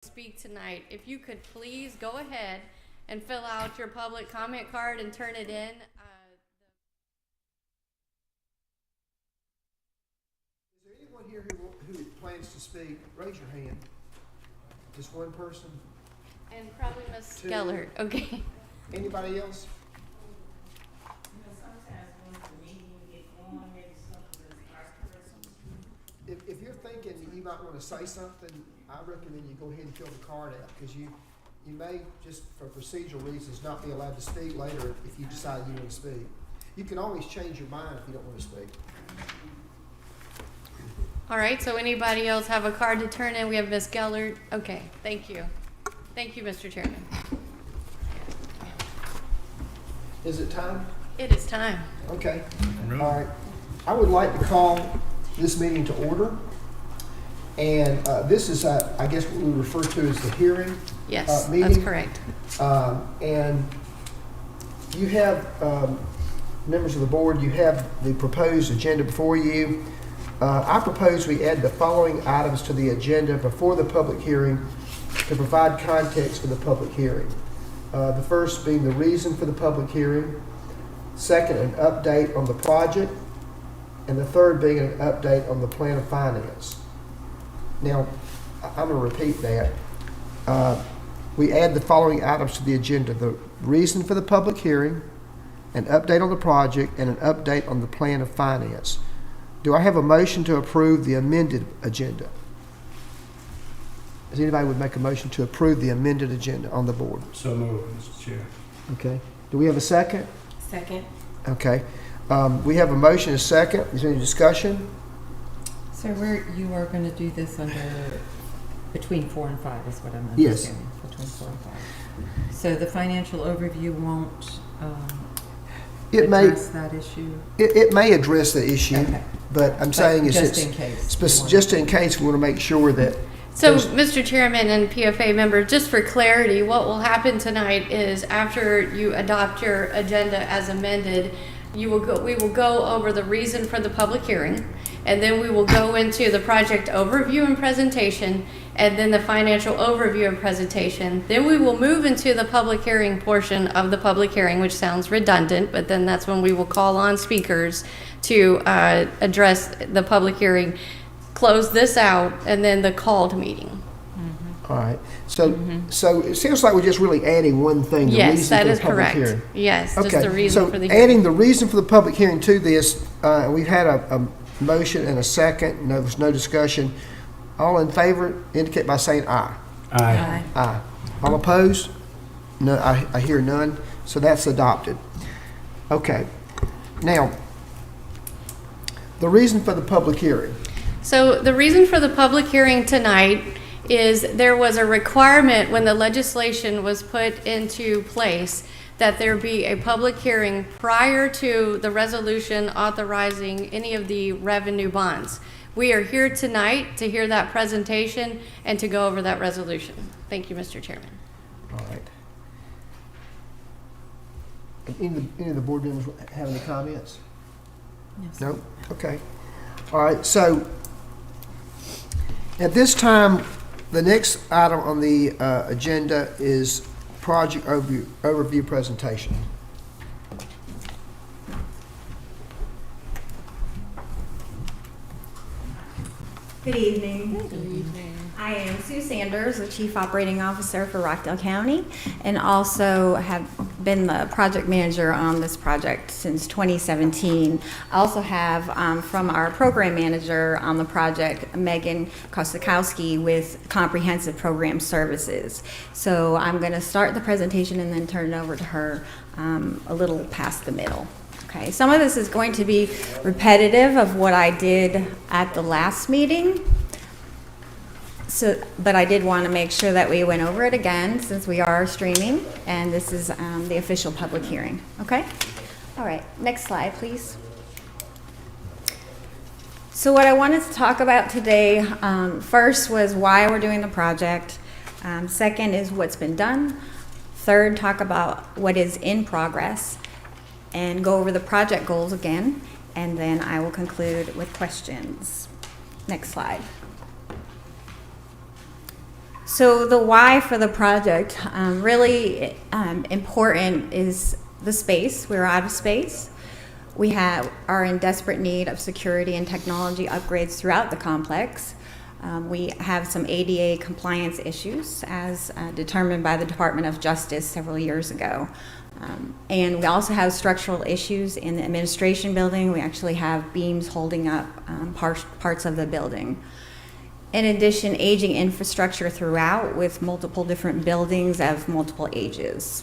Speak tonight. If you could please go ahead and fill out your public comment card and turn it in. Is there anyone here who plans to speak? Raise your hand. Just one person? And probably Ms. Gellert. Okay. Anybody else? If you're thinking that you might want to say something, I recommend you go ahead and fill the card out, because you may, just for procedural reasons, not be allowed to speak later if you decide you want to speak. You can always change your mind if you don't want to speak. All right, so anybody else have a card to turn in? We have Ms. Gellert. Okay, thank you. Thank you, Mr. Chairman. Is it time? It is time. Okay. All right. I would like to call this meeting to order. And this is, I guess, what we refer to as the hearing Yes, meeting. that's correct. And you have, members of the board, you have the proposed agenda before you. I propose we add the following items to the agenda before the public hearing to provide context for the public hearing. The first being the reason for the public hearing. Second, an update on the project. And the third being an update on the plan of finance. Now, I'm going to repeat that. We add the following items to the agenda: the reason for the public hearing, an update on the project, and an update on the plan of finance. Do I have a motion to approve the amended agenda? Does anybody would make a motion to approve the amended agenda on the board? So moved, Mr. Chair. Okay. Do we have a second? Second. Okay. We have a motion, a second. Is there any discussion? So you are going to do this under between 4 and 5 is what I'm Yes. understanding. Between 4 and 5. So the financial overview won't address that issue? It may address the issue, Okay. but I'm saying is just in case. just in case we want to make sure that. So, Mr. Chairman and PFA member, just for clarity, what will happen tonight is after you adopt your agenda as amended, we will go over the reason for the public hearing, and then we will go into the project overview and presentation, and then the financial overview and presentation. Then we will move into the public hearing portion of the public hearing, which sounds redundant, but then that's when we will call on speakers to address the public hearing, close this out, and then the called meeting. All right. So it seems like we're just really adding one thing. The Yes, reason that for the is public correct. hearing. Yes, Okay. just the reason So for the hearing. adding the reason for the public hearing to this, we've had a motion and a second. No, there's no discussion. All in favor indicate by saying aye. Aye. Aye. All opposed? No, I hear none. So that's adopted. Okay. Now, the reason for the public hearing. So the reason for the public hearing tonight is there was a requirement when the legislation was put into place that there be a public hearing prior to the resolution authorizing any of the revenue bonds. We are here tonight to hear that presentation and to go over that resolution. Thank you, Mr. Chairman. All right. Any of the board members have any comments? Yes. No? Okay. All right, so at this time, the next item on the agenda is project overview presentation. Good evening. I am Sue Sanders, the Chief Operating Officer for Rockdale County, and also have been the project manager on this project since 2017. I also have from our program manager on the project, Megan Kosakowski, with Comprehensive Program Services. So I'm going to start the presentation and then turn it over to her a little past the middle. Okay, some of this is going to be repetitive of what I did at the last meeting. But I did want to make sure that we went over it again since we are streaming, and this is the official public hearing. Okay? All right, next slide, please. So what I wanted to talk about today, first was why we're doing the project. Second is what's been done. Third, talk about what is in progress and go over the project goals again. And then I will conclude with questions. Next slide. So the why for the project, really important is the space. We're out of space. We are in desperate need of security and technology upgrades throughout the complex. We have some ADA compliance issues as determined by the Department of Justice several years ago. And we also have structural issues in the administration building. We actually have beams holding up parts of the building. In addition, aging infrastructure throughout with multiple different buildings of multiple ages.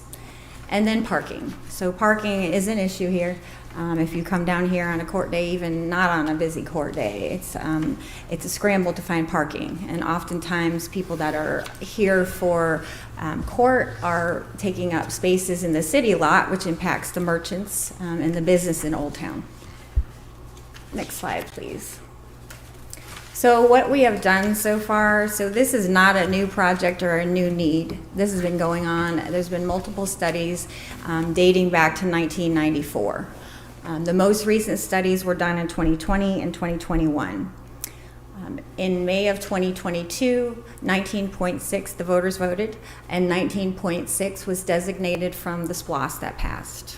And then parking. So parking is an issue here. If you come down here on a court day, even not on a busy court day, it's a scramble to find parking. And oftentimes people that are here for court are taking up spaces in the city lot, which impacts the merchants and the business in Old Town. Next slide, please. So what we have done so far, so this is not a new project or a new need. This has been going on. There's been multiple studies dating back to 1994. The most recent studies were done in 2020 and 2021. In May of 2022, 19.6, the voters voted, and 19.6 was designated from the SPLOST that passed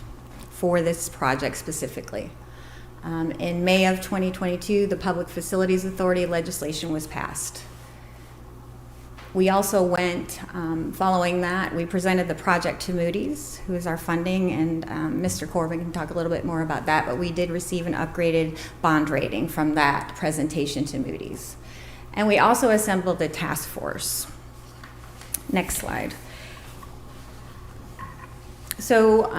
for this project specifically. In May of 2022, the Public Facilities Authority legislation was passed. We also went, following that, we presented the project to Moody's, who is our funding, and Mr. Corbin can talk a little bit more about that, but we did receive an upgraded bond rating from that presentation to Moody's. And we also assembled a task force. Next slide. So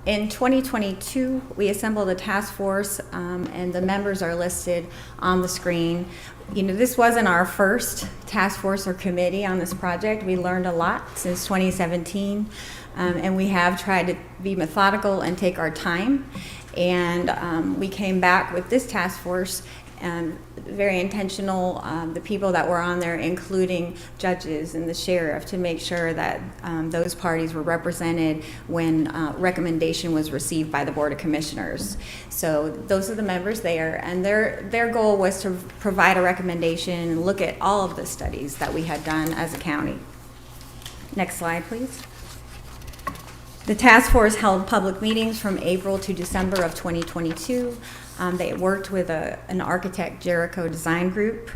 in 2022, we assembled a task force, and the members are listed on the screen. You know, this wasn't our first task force or committee on this project. We learned a lot since 2017, and we have tried to be methodical and take our time. And we came back with this task force, very intentional, the people that were on there, including judges and the sheriff, to make sure that those parties were represented when recommendation was received by the Board of Commissioners. So those are the members there, and their goal was to provide a recommendation, look at all of the studies that we had done as a county. Next slide, please. The task force held public meetings from April to December of 2022. They worked with an architect, Jericho Design Group,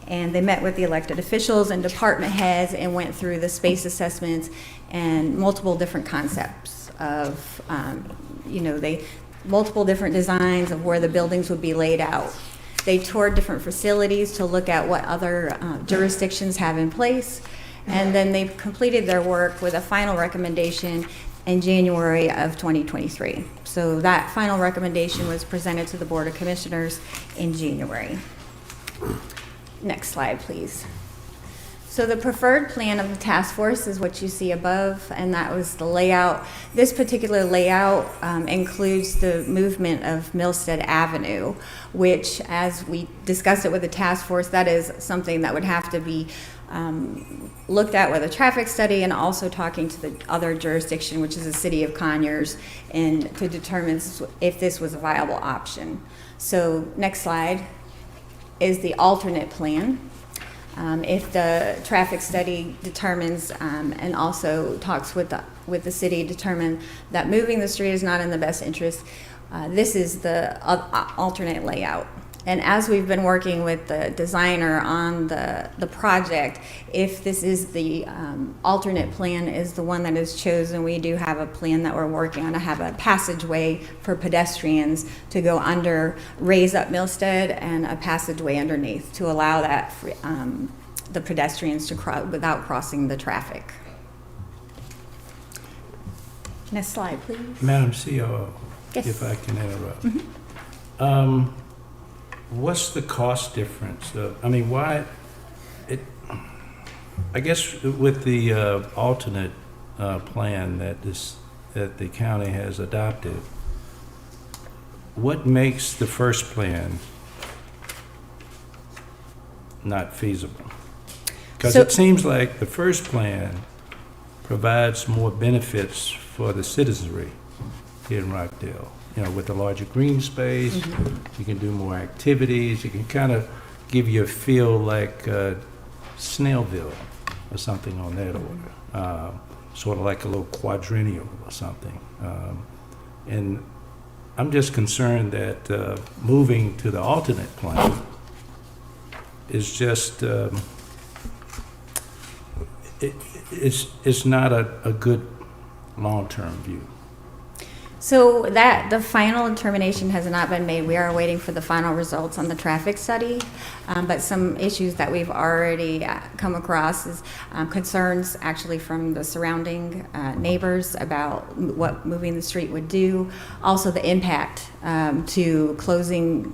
and they met with the elected officials and department heads and went through the space assessments and multiple different concepts of, multiple different designs of where the buildings would be laid out. They toured different facilities to look at what other jurisdictions have in place, and then they completed their work with a final recommendation in January of 2023. So that final recommendation was presented to the Board of Commissioners in January. Next slide, please. So the preferred plan of the task force is what you see above, and that was the layout. This particular layout includes the movement of Milstead Avenue, which, as we discussed it with the task force, that is something that would have to be looked at with a traffic study, and also talking to the other jurisdiction, which is the city of Conyers, and to determine if this was a viable option. So next slide is the alternate plan. If the traffic study determines and also talks with the city, determine that moving the street is not in the best interest, this is the alternate layout. And as we've been working with the designer on the project, if this is the alternate plan is the one that is chosen, we do have a plan that we're working on to have a passageway for pedestrians to go under, raise up Milstead, and a passageway underneath to allow that the pedestrians to cross without crossing the traffic. Next slide, please. Madam COO, Yes. if I can interrupt. Mm-hmm. What's the cost difference? I guess with the alternate plan that the county has adopted, what makes the first plan not feasible? Because it seems like the first plan provides more benefits for the citizenry here in Rockdale. You know, with the larger green space, you can do more activities. You can kind of give you a feel like Snellville. or something on that order, sort of like a little quadrennial or something. And I'm just concerned that moving to the alternate plan is just, it's not a good long-term view. So that the final determination has not been made. We are waiting for the final results on the traffic study. But some issues that we've already come across is concerns actually from the surrounding neighbors about what moving the street would do. Also the impact to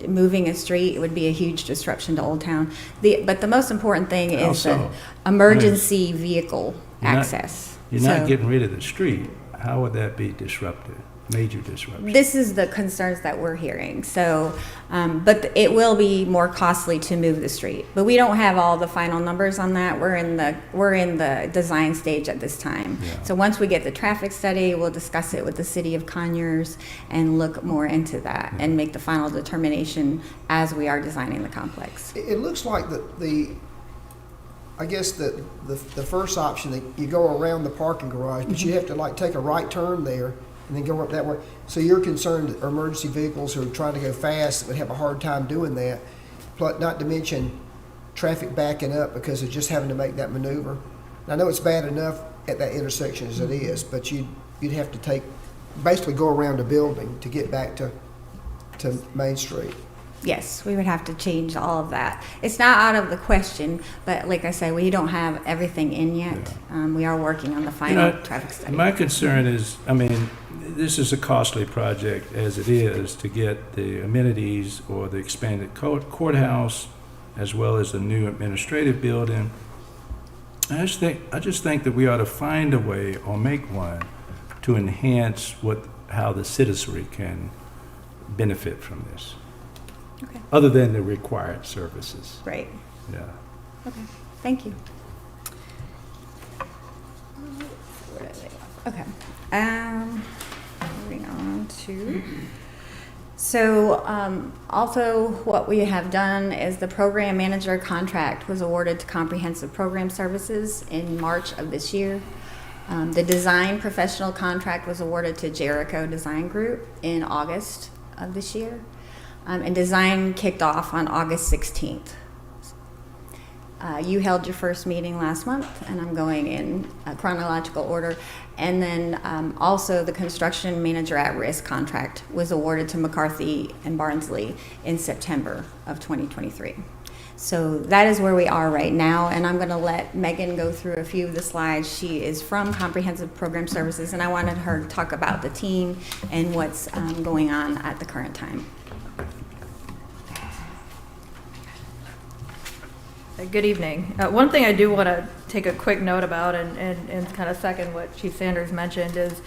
moving a street. It would be a huge disruption to Old Town. But the most important thing is Also, the emergency vehicle you're not- access. You're not So- getting rid of the street. How would that be disruptive? Major disruption? This is the concerns that we're hearing. So, but it will be more costly to move the street. But we don't have all the final numbers on that. We're in the design stage at this time. Yeah. So once we get the traffic study, we'll discuss it with the city of Conyers and look more into that and make the final determination as we are designing the complex. It looks like I guess the first option, that you go around the parking garage, but you have to like take a right turn there and then go up that way. So you're concerned that emergency vehicles who are trying to go fast would have a hard time doing that, plus not to mention traffic backing up because of just having to make that maneuver. And I know it's bad enough at that intersection as it is, but you'd have to basically go around a building to get back to Main Street. Yes, we would have to change all of that. It's not out of the question, but like I said, we don't have everything in yet. We are working on the final traffic study. My concern is, I mean, this is a costly project as it is to get the amenities or the expanded courthouse as well as the new administrative building. I just think that we ought to find a way or make one to enhance how the citizenry can benefit from this. Okay, Other than the required services. great. Yeah. Okay, thank you. Okay, moving on to, also what we have done is the program manager contract was awarded to Comprehensive Program Services in March of this year. The design professional contract was awarded to Jericho Design Group in August of this year. And design kicked off on August 16th. You held your first meeting last month, and I'm going in chronological order. And then also the construction manager at risk contract was awarded to McCarthy and Barnsley in September of 2023. So that is where we are right now, and I'm going to let Megan go through a few of the slides. She is from Comprehensive Program Services, and I wanted her to talk about the team and what's going on at the current time. Good evening. One thing I do want to take a quick note about and kind of second what Chief Sanders mentioned is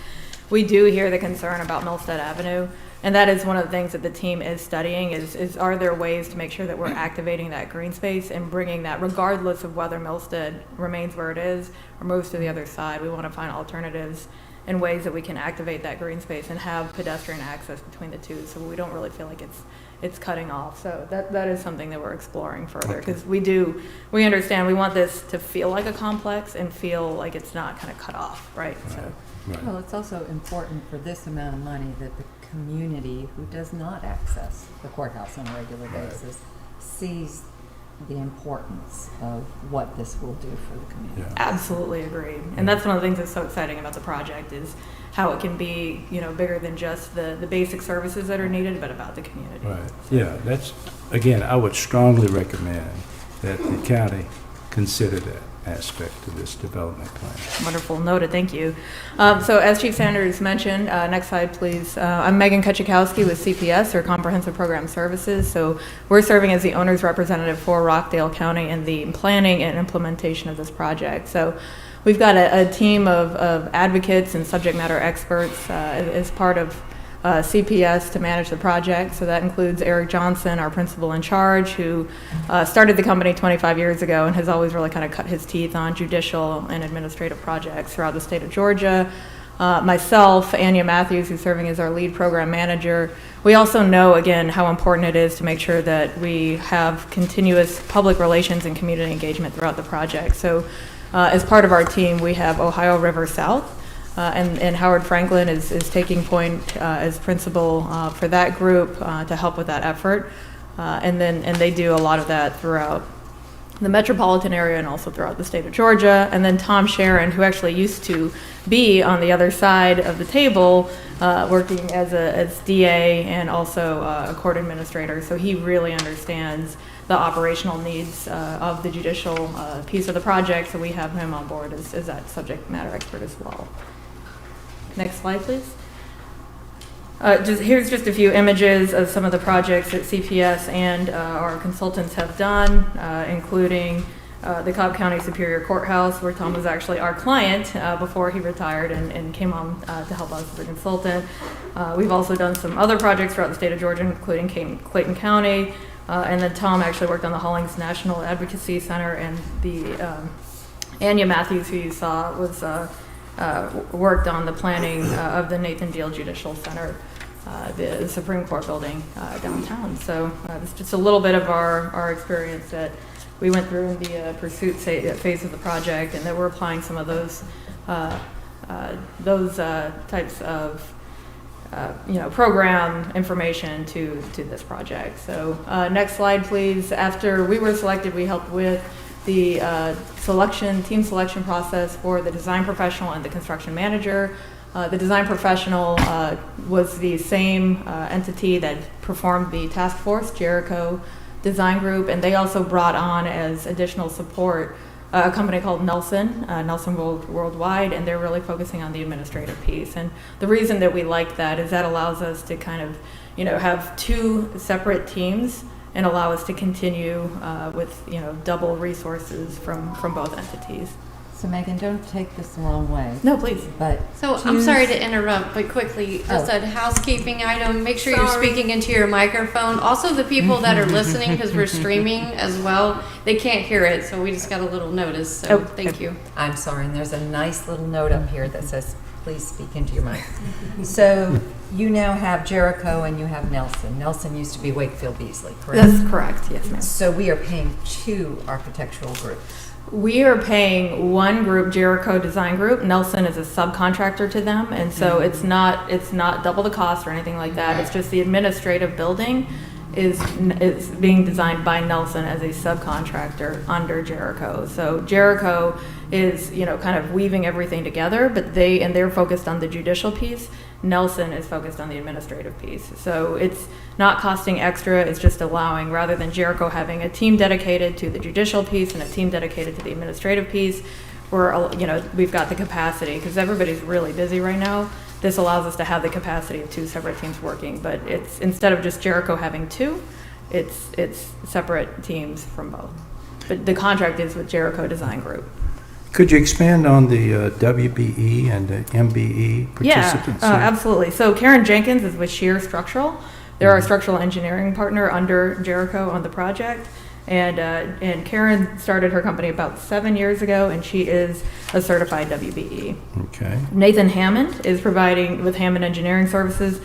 we do hear the concern about Milstead Avenue, and that is one of the things that the team is studying is are there ways to make sure that we're activating that green space and bringing that, regardless of whether Milstead remains where it is or moves to the other side. We want to find alternatives and ways that we can activate that green space and have pedestrian access between the two, so we don't really feel like it's cutting off. So that is something that we're exploring further, because we understand we want this to feel like a complex and feel like it's not kind of cut off, right? So Right. Well, it's also important for this amount of money that the community who does not access the courthouse on a regular basis sees the importance of what this will do for the community. Yeah. absolutely agreed. And that's one of the things that's so exciting about the project is how it can be, bigger than just the basic services that are needed, but about the community. Right, yeah, again, I would strongly recommend that the county consider that aspect of this development plan. Wonderful, noted, thank you. So as Chief Sanders mentioned, next slide please. I'm Megan Kuchikowski with CPS, or Comprehensive Program Services. So we're serving as the owner's representative for Rockdale County in the planning and implementation of this project. So we've got a team of advocates and subject matter experts as part of CPS to manage the project. So that includes Eric Johnson, our principal in charge, who started the company 25 years ago and has always really kind of cut his teeth on judicial and administrative projects throughout the state of Georgia. Myself, Anya Matthews, who's serving as our lead program manager. We also know, again, how important it is to make sure that we have continuous public relations and community engagement throughout the project. So as part of our team, we have Ohio River South, and Howard Franklin is taking point as principal for that group to help with that effort. And they do a lot of that throughout the metropolitan area and also throughout the state of Georgia. And then Tom Sharon, who actually used to be on the other side of the table, working as DA and also a court administrator. So he really understands the operational needs of the judicial piece of the project. So we have him on board as that subject matter expert as well. Next slide, please. Here's just a few images of some of the projects that CPS and our consultants have done, including the Cobb County Superior Courthouse, where Tom was actually our client before he retired and came on to help us as a consultant. We've also done some other projects throughout the state of Georgia, including Clayton County, and then Tom actually worked on the Hollings National Advocacy Center, and the Anya Matthews, who you saw, was worked on the planning of the Nathan Deal Judicial Center, the Supreme Court building downtown. So it's just a little bit of our experience that we went through in the pursuit phase of the project, and that we're applying some of those types of program information to this project. So next slide, please. After we were selected, we helped with the team selection process for the design professional and the construction manager. The design professional was the same entity that performed the task force, Jericho Design Group, and they also brought on as additional support a company called Nelson Worldwide, and they're really focusing on the administrative piece. And the reason that we like that is that allows us to kind of, have two separate teams and allow us to continue with, double resources from both entities. So Megan, don't take this the wrong way. No, please. But So I'm sorry to interrupt, but quickly, just a housekeeping item. Make sure you're speaking into your microphone. Also, the people that are listening, because we're streaming as well, they can't hear it, so we just got a little notice. So thank you. I'm sorry, and there's a nice little note up here that says, please speak into your mic. So you now have Jericho and you have Nelson. Nelson used to be Wakefield Beasley, correct? That's correct, yes, ma'am. So we are paying two architectural groups. We are paying one group, Jericho Design Group. Nelson is a subcontractor to them, and so it's not double the cost or anything like that. It's just the administrative building is being designed by Nelson as a subcontractor under Jericho. So Jericho is kind of weaving everything together, but they're focused on the judicial piece. Nelson is focused on the administrative piece. So it's not costing extra, it's just allowing, rather than Jericho having a team dedicated to the judicial piece and a team dedicated to the administrative piece, we've got the capacity, because everybody's really busy right now. This allows us to have the capacity of two separate teams working, but it's, instead of just Jericho having two, it's separate teams from both. But the contract is with Jericho Design Group. Could you expand on the WBE and the MBE participants? Yeah, absolutely. So Karen Jenkins is with Shear Structural. They're our structural engineering partner under Jericho on the project. And Karen started her company about 7 years ago, and she is a certified WBE. Okay. Nathan Hammond is providing with Hammond Engineering Services.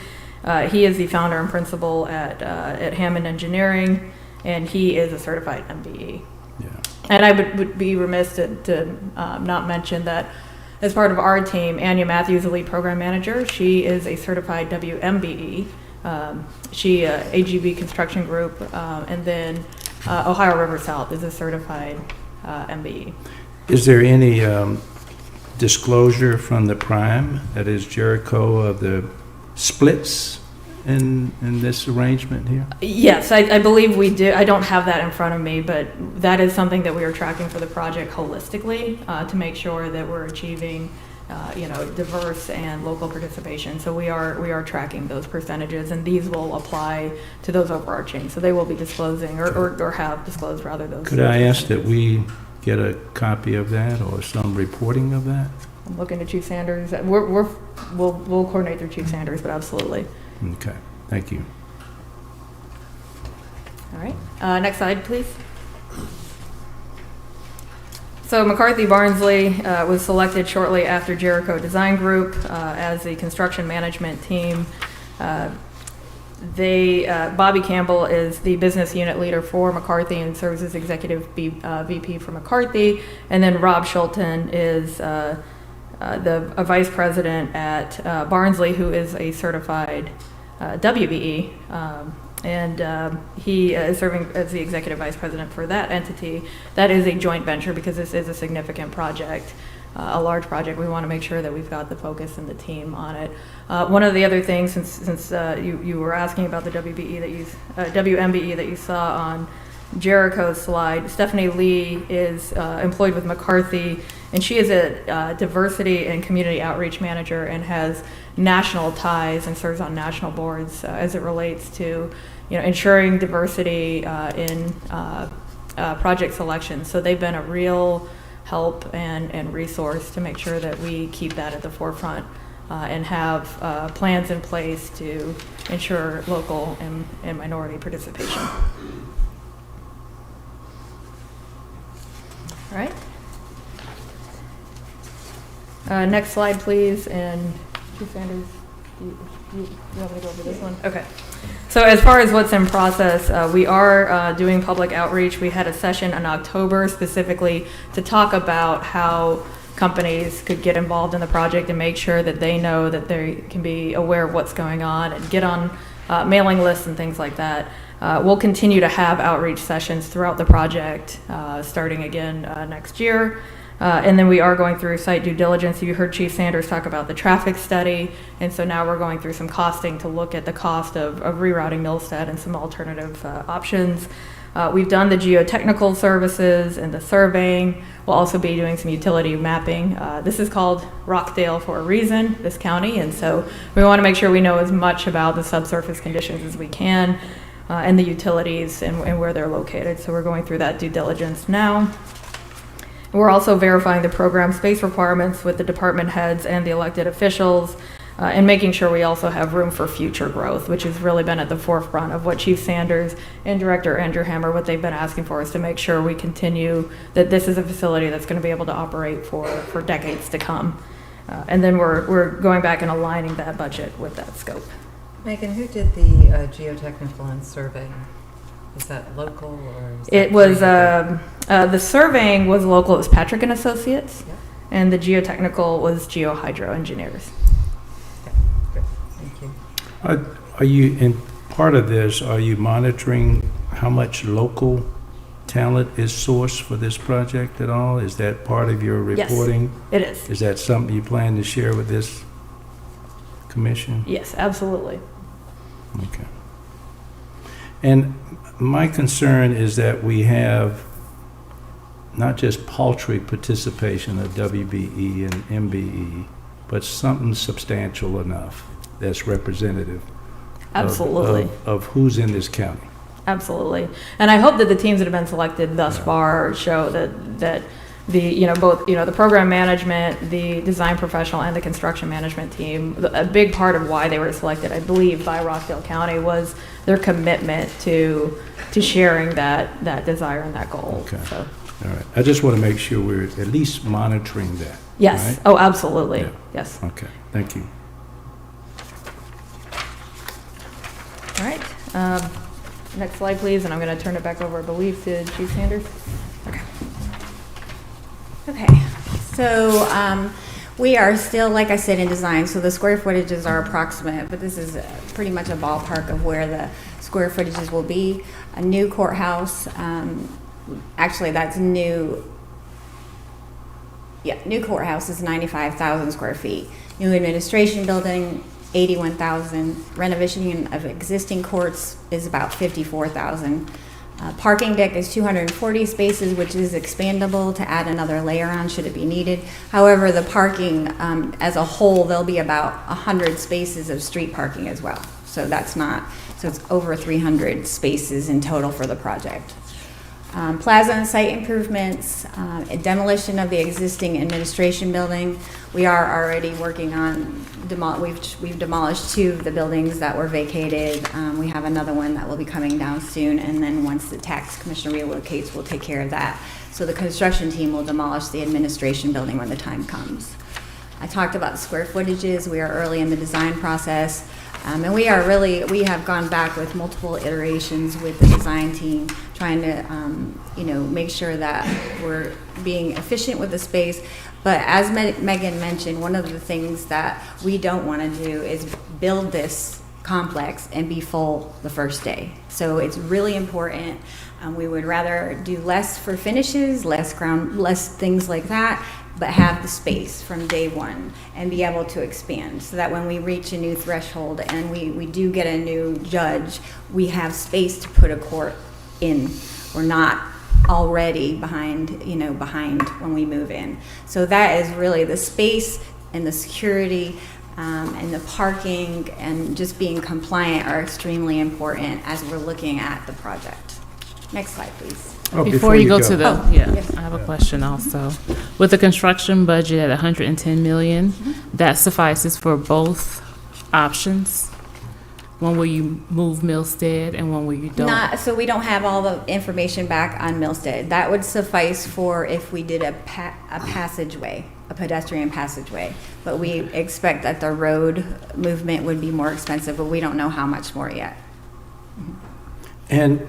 He is the founder and principal at Hammond Engineering, and he is a certified MBE. Yeah. And I would be remiss to not mention that as part of our team, Anya Matthews, the lead program manager, she is a certified WMBE. She AGB Construction Group, and then Ohio River South is a certified MBE. Is there any disclosure from the prime, that is Jericho, of the splits in this arrangement here? Yes, I believe we do. I don't have that in front of me, but that is something that we are tracking for the project holistically to make sure that we're achieving diverse and local participation. So we are tracking those percentages, and these will apply to those overarching. So they will be disclosing or have disclosed rather those. Could I ask that we get a copy of that or some reporting of that? I'm looking to Chief Sanders. We'll coordinate through Chief Sanders, but absolutely. Okay, thank you. All right, next slide, please. So McCarthy Barnsley was selected shortly after Jericho Design Group as the construction management team. Bobby Campbell is the business unit leader for McCarthy and serves as executive VP for McCarthy. And then Rob Schulten is a vice president at Barnsley, who is a certified WBE. He is serving as the executive vice president for that entity. That is a joint venture because this is a significant project. A large project. We want to make sure that we've got the focus and the team on it. One of the other things, since you were asking about the WMBE that you saw on Jericho's slide, Stephanie Lee is employed with McCarthy, and she is a diversity and community outreach manager and has national ties and serves on national boards as it relates to ensuring diversity in project selection. So they've been a real help and resource to make sure that we keep that at the forefront and have plans in place to ensure local and minority participation. All right. Next slide, please. And Chief Sanders, you want me to go over this one? Okay. So as far as what's in process, we are doing public outreach. We had a session in October specifically to talk about how companies could get involved in the project and make sure that they know that they can be aware of what's going on and get on mailing lists and things like that. We'll continue to have outreach sessions throughout the project, starting again next year. And then we are going through site due diligence. You heard Chief Sanders talk about the traffic study, and so now we're going through some costing to look at the cost of rerouting Millstead and some alternative options. We've done the geotechnical services and the surveying. We'll also be doing some utility mapping. This is called Rockdale for a reason, this county, and so we want to make sure we know as much about the subsurface conditions as we can and the utilities and where they're located. So we're going through that due diligence now. We're also verifying the program space requirements with the department heads and the elected officials, and making sure we also have room for future growth, which has really been at the forefront of what Chief Sanders and Director Andrew Hammer, what they've been asking for is to make sure we continue, that this is a facility that's going to be able to operate for decades to come. And then we're going back and aligning that budget with that scope. Megan, who did the geotechnical and surveying? Is that local or? It was, the surveying was local, it was Patrick and Associates, Yep. and the geotechnical was GeoHydro Engineers. Okay, good, thank you. Are you, in part of this, are you monitoring how much local talent is sourced for this project at all? Is that part of your reporting? Yes, it is. Is that something you plan to share with this commission? Yes, absolutely. Okay. And my concern is that we have not just paltry participation of WBE and MBE, but something substantial enough that's representative Absolutely. of who's in this county. Absolutely. And I hope that the teams that have been selected thus far show that the, both, the program management, the design professional, and the construction management team, a big part of why they were selected, I believe, by Rockdale County was their commitment to sharing that desire and that goal. Okay. So. All right. I just want to make sure we're at least monitoring that. Yes. Right? Oh, absolutely. Yeah. Yes. Okay. Thank you. All right. Next slide, please, and I'm going to turn it back over, I believe, to Chief Sanders. Okay. Okay, so we are still, like I said, in design, so the square footages are approximate, but this is pretty much a ballpark of where the square footages will be. A new courthouse, actually that's new. Yeah, new courthouse is 95,000 square feet. New administration building, 81,000. Renovation of existing courts is about 54,000. Parking deck is 240 spaces, which is expandable to add another layer on should it be needed. However, the parking as a whole, there'll be about 100 spaces of street parking as well. So it's over 300 spaces in total for the project. Plaza and site improvements, demolition of the existing administration building. We are already working on, we've demolished 2 of the buildings that were vacated. We have another one that will be coming down soon, and then once the tax commission relocates, we'll take care of that. So the construction team will demolish the administration building when the time comes. I talked about the square footages. We are early in the design process. And we have gone back with multiple iterations with the design team, trying to, make sure that we're being efficient with the space. But as Megan mentioned, one of the things that we don't want to do is build this complex and be full the first day. So it's really important. We would rather do less for finishes, less things like that, but have the space from day one and be able to expand so that when we reach a new threshold and we do get a new judge, we have space to put a court in. We're not already behind when we move in. So that is really the space and the security and the parking and just being compliant are extremely important as we're looking at the project. Next slide, please. Oh, Before you go to the, yes. I have a question also. With the construction budget at 110 million, that suffices for both options? One where you move Millstead and one where you don't? So we don't have all the information back on Millstead. That would suffice for if we did a passageway, a pedestrian passageway. But we expect that the road movement would be more expensive, but we don't know how much more yet. And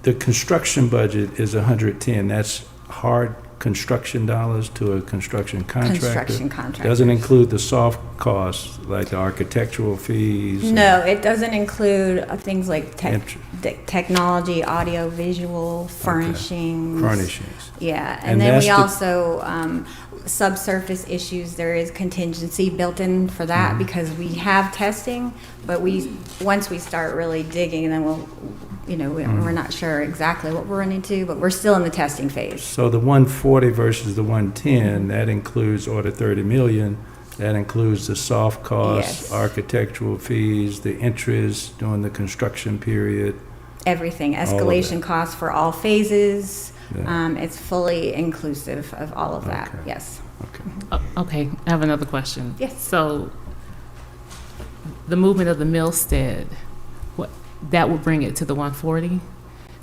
the construction budget is 110, that's hard construction dollars to a construction contractor? Construction contractor. Doesn't include the soft costs, like the architectural fees? No, it doesn't include things like Int- technology, audio, visual, furnishings. Furnishings. Yeah, And and then we that's also, subsurface issues, there is contingency built in for that because we have testing, but once we start really digging, then we're not sure exactly what we're running into, but we're still in the testing phase. So the 140 versus the 110, that includes, or the 30 million, that includes the soft costs, Yes. architectural fees, the interest during the construction period. Everything, All of escalation that. costs for all phases. Yeah. It's fully inclusive of all of that, Okay. yes. Okay. Okay, I have another question. Yes. So the movement of the Millstead, that would bring it to the 140?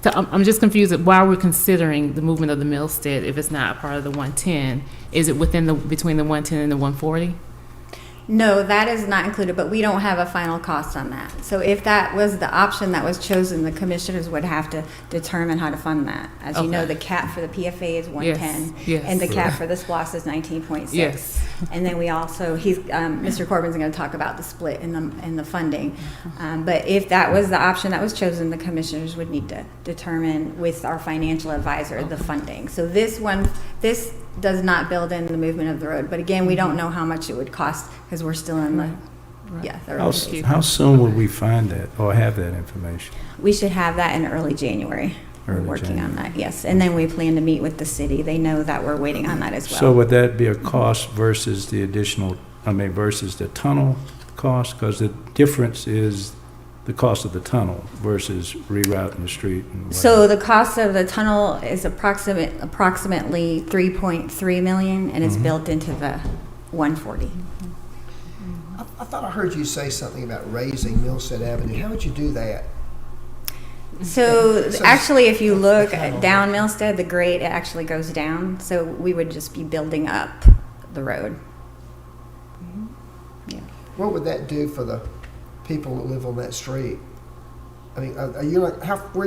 So I'm just confused at why we're considering the movement of the Millstead if it's not a part of the 110. Is it between the 110 and the 140? No, that is not included, but we don't have a final cost on that. So if that was the option that was chosen, the commissioners would have to determine how to fund that. As you know, Okay. the cap for the PFA is 110, Yes. and the cap for the SPLOST is 19.6. Yes. And then we also, Mr. Corbin's going to talk about the split in the funding. But if that was the option that was chosen, the commissioners would need to determine with our financial advisor the funding. So this does not build in the movement of the road. But again, we don't know how much it would cost because we're still in the early phase. How soon will we find that or have that information? We should have that in early January. We're Early working on January. that, yes. And then we plan to meet with the city. They know that we're waiting on that as well. So would that be a cost versus versus the tunnel cost? Because the difference is the cost of the tunnel versus rerouting the street. And So the cost of the tunnel is approximately 3.3 million, and it's built into the 140. I thought I heard you say something about raising Millstead Avenue. How would you do that? So So- actually, if you look down Millstead, the grade actually goes down. So we would just be building up the road. Yeah. What would that do for the people that live on that street? I mean, where are you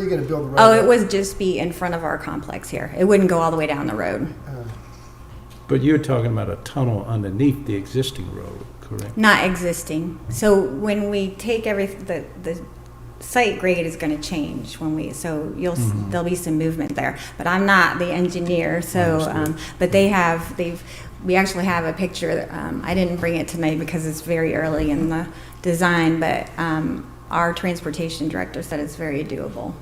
going to build the road? Oh, it would just be in front of our complex here. It wouldn't go all the way down the road. But you're talking about a tunnel underneath the existing road, correct? Not existing. So when we take the site grade is going to change there'll be some movement there. But I'm not the engineer, so Understood. but we actually have a picture. I didn't bring it tonight because it's very early in the design, but our transportation director said it's very doable.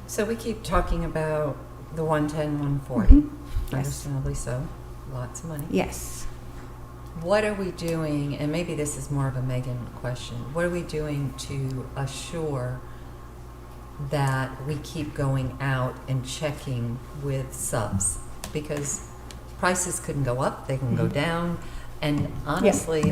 So we keep talking about the 110, 140, Yes. understandably so, lots of money. Yes. What are we doing, and maybe this is more of a Megan question, what are we doing to assure that we keep going out and checking with subs? Because prices can go up, they can go down, and honestly,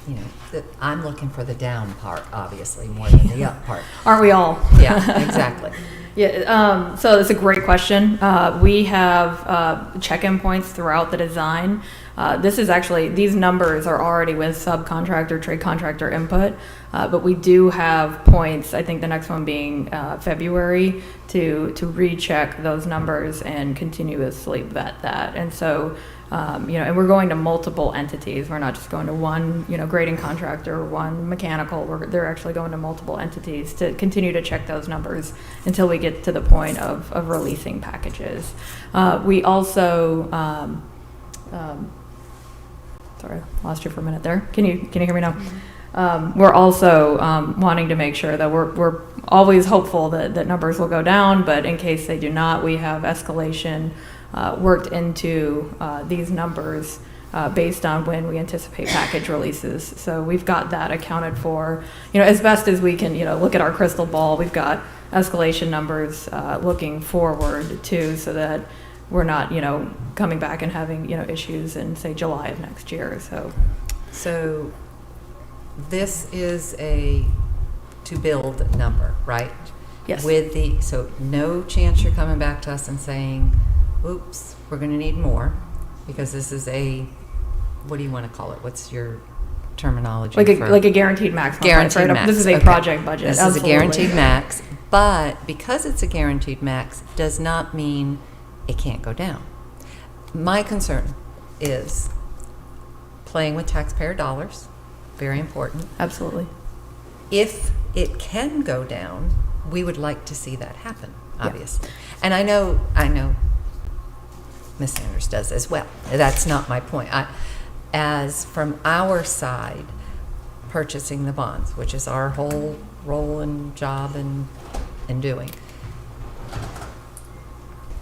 you know, I'm looking for the down part, obviously, more than the up part. Aren't we all? Yeah, exactly. Yeah, so it's a great question. We have check-in points throughout the design. This is actually, these numbers are already with subcontractor, trade contractor input, but we do have points, I think the next one being February, to recheck those numbers and continuously vet that. And so, and we're going to multiple entities. We're not just going to one, grading contractor, one mechanical. They're actually going to multiple entities to continue to check those numbers until we get to the point of releasing packages. We also, sorry, lost you for a minute there. Can you hear me now? We're also wanting to make sure that we're always hopeful that numbers will go down, but in case they do not, we have escalation worked into these numbers based on when we anticipate package releases. So we've got that accounted for, as best as we can, look at our crystal ball. We've got escalation numbers looking forward too, so that we're not, coming back and having, issues in, say, July of next year. So this is a to build number, right? Yes. So no chance you're coming back to us and saying, oops, we're going to need more, because this is what do you want to call it? What's your terminology? Like a guaranteed max. Guaranteed right? max. This is a Okay. project budget. This Absolutely. is a guaranteed max, but because it's a guaranteed max does not mean it can't go down. My concern is playing with taxpayer dollars, very important. Absolutely. If it can go down, we would like to see that happen, Yeah. obviously. And I know Ms. Sanders does as well. That's not my point. As from our side, purchasing the bonds, which is our whole role and job and doing,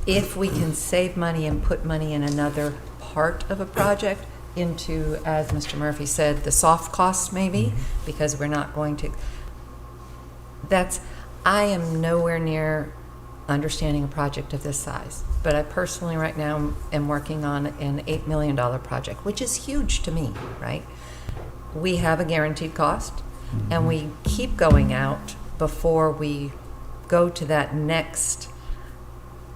if we can save money and put money in another part of a project into, as Mr. Murphy said, the soft costs maybe, because we're not going to, I am nowhere near understanding a project of this size, but I personally right now am working on an $8 million project, which is huge to me, right? We have a guaranteed cost, and we keep going out before we go to that next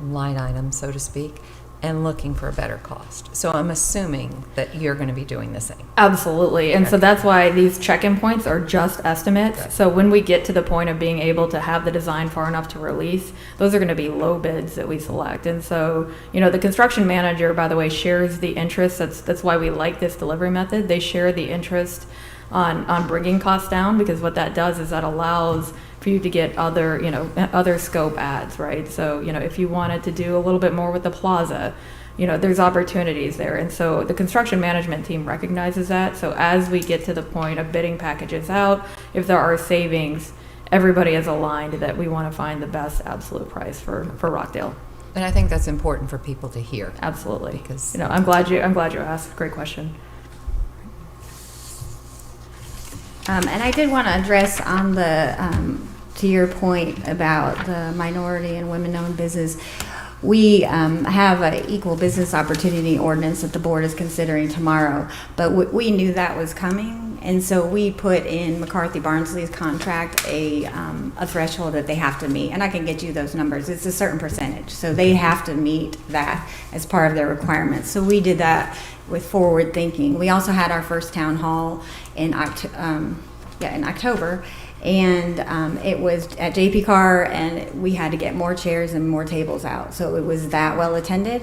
line item, so to speak, and looking for a better cost. So I'm assuming that you're going to be doing the same. Absolutely. And so that's why these check-in points are just estimates. Okay. So when we get to the point of being able to have the design far enough to release, those are going to be low bids that we select. And so, the construction manager, by the way, shares the interest. That's why we like this delivery method. They share the interest on bringing costs down, because what that does is that allows for you to get other scope adds, right? So, if you wanted to do a little bit more with the plaza, there's opportunities there. And so the construction management team recognizes that. So as we get to the point of bidding packages out, if there are savings, everybody is aligned that we want to find the best absolute price for Rockdale. And I think that's important for people to hear. Absolutely. Because I'm glad you asked. Great question. And I did want to address on to your point about the minority and women-owned business. We have an equal business opportunity ordinance that the board is considering tomorrow, but we knew that was coming, and so we put in McCarthy Barnsley's contract a threshold that they have to meet, and I can get you those numbers. It's a certain percentage, so they have to meet that as part of their requirements. So we did that with forward thinking. We also had our first town hall in October. And it was at JP Carr, and we had to get more chairs and more tables out. So it was that well attended.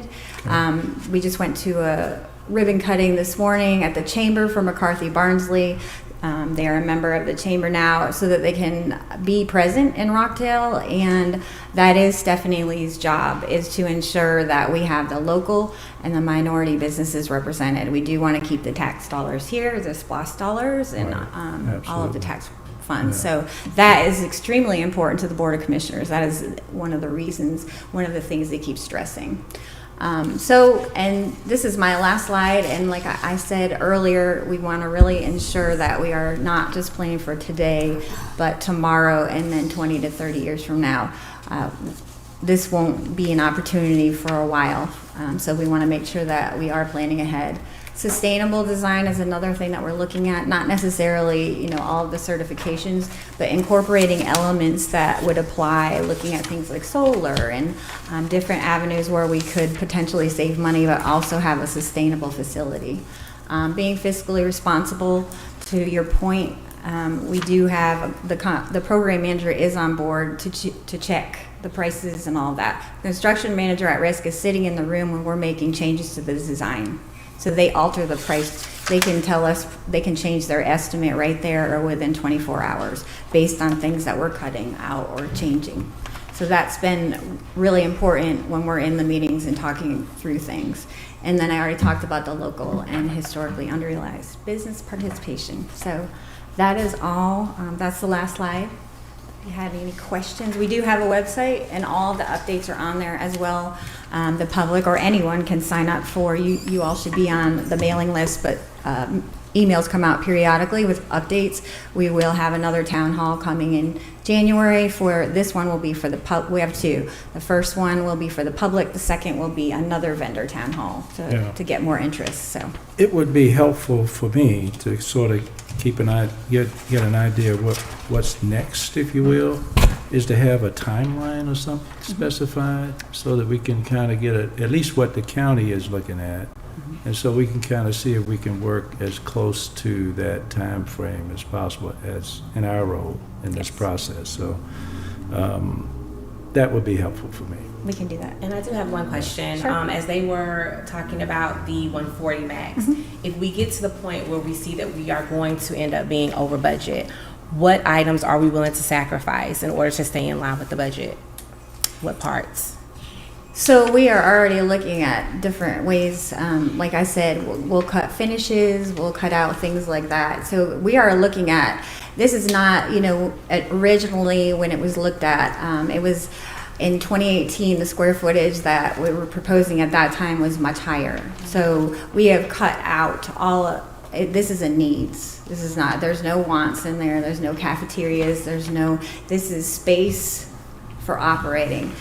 We just went to a ribbon cutting this morning at the chamber for McCarthy Barnsley. They are a member of the chamber now, so that they can be present in Rockdale. And that is Stephanie Lee's job, is to ensure that we have the local and the minority businesses represented. We do want to keep the tax dollars here, the SPLOST dollars, and all of the tax funds. Yeah. So that is extremely important to the Board of Commissioners. That is one of the things they keep stressing. And this is my last slide, and like I said earlier, we want to really ensure that we are not just planning for today, but tomorrow and then 20 to 30 years from now. This won't be an opportunity for a while, so we want to make sure that we are planning ahead. Sustainable design is another thing that we're looking at, not necessarily, all of the certifications, but incorporating elements that would apply, looking at things like solar and different avenues where we could potentially save money, but also have a sustainable facility. Being fiscally responsible, to your point, we do have, the program manager is on board to check the prices and all that. The construction manager at risk is sitting in the room when we're making changes to the design. So they alter the price. They can tell us, they can change their estimate right there or within 24 hours based on things that we're cutting out or changing. So that's been really important when we're in the meetings and talking through things. And then I already talked about the local and historically underutilized business participation. So that is all. That's the last slide. If you have any questions, we do have a website and all the updates are on there as well. The public or anyone can sign up for, you all should be on the mailing list, but emails come out periodically with updates. We will have another town hall coming in January. For this one will be for the we have two. The first one will be for the public. The second will be another vendor town hall to get more interest. So It would be helpful for me to sort of keep an eye, get an idea of what's next, if you will, is to have a timeline or something specified so that we can kind of get at least what the county is looking at. And so we can kind of see if we can work as close to that time frame as possible as in our role in this process. So that would be helpful for me. we can do that. And I do have one question. Sure. As they were talking about the 140 max, if we get to the point where we see that we are going to end up being over budget, what items are we willing to sacrifice in order to stay in line with the budget? What parts? So we are already looking at different ways. Like I said, we'll cut finishes, we'll cut out things like that. So we are looking at, this is not, originally when it was looked at, it was in 2018, the square footage that we were proposing at that time was much higher. So we have cut out this is a needs. This is not, there's no wants in there, there's no cafeterias, this is space for operating.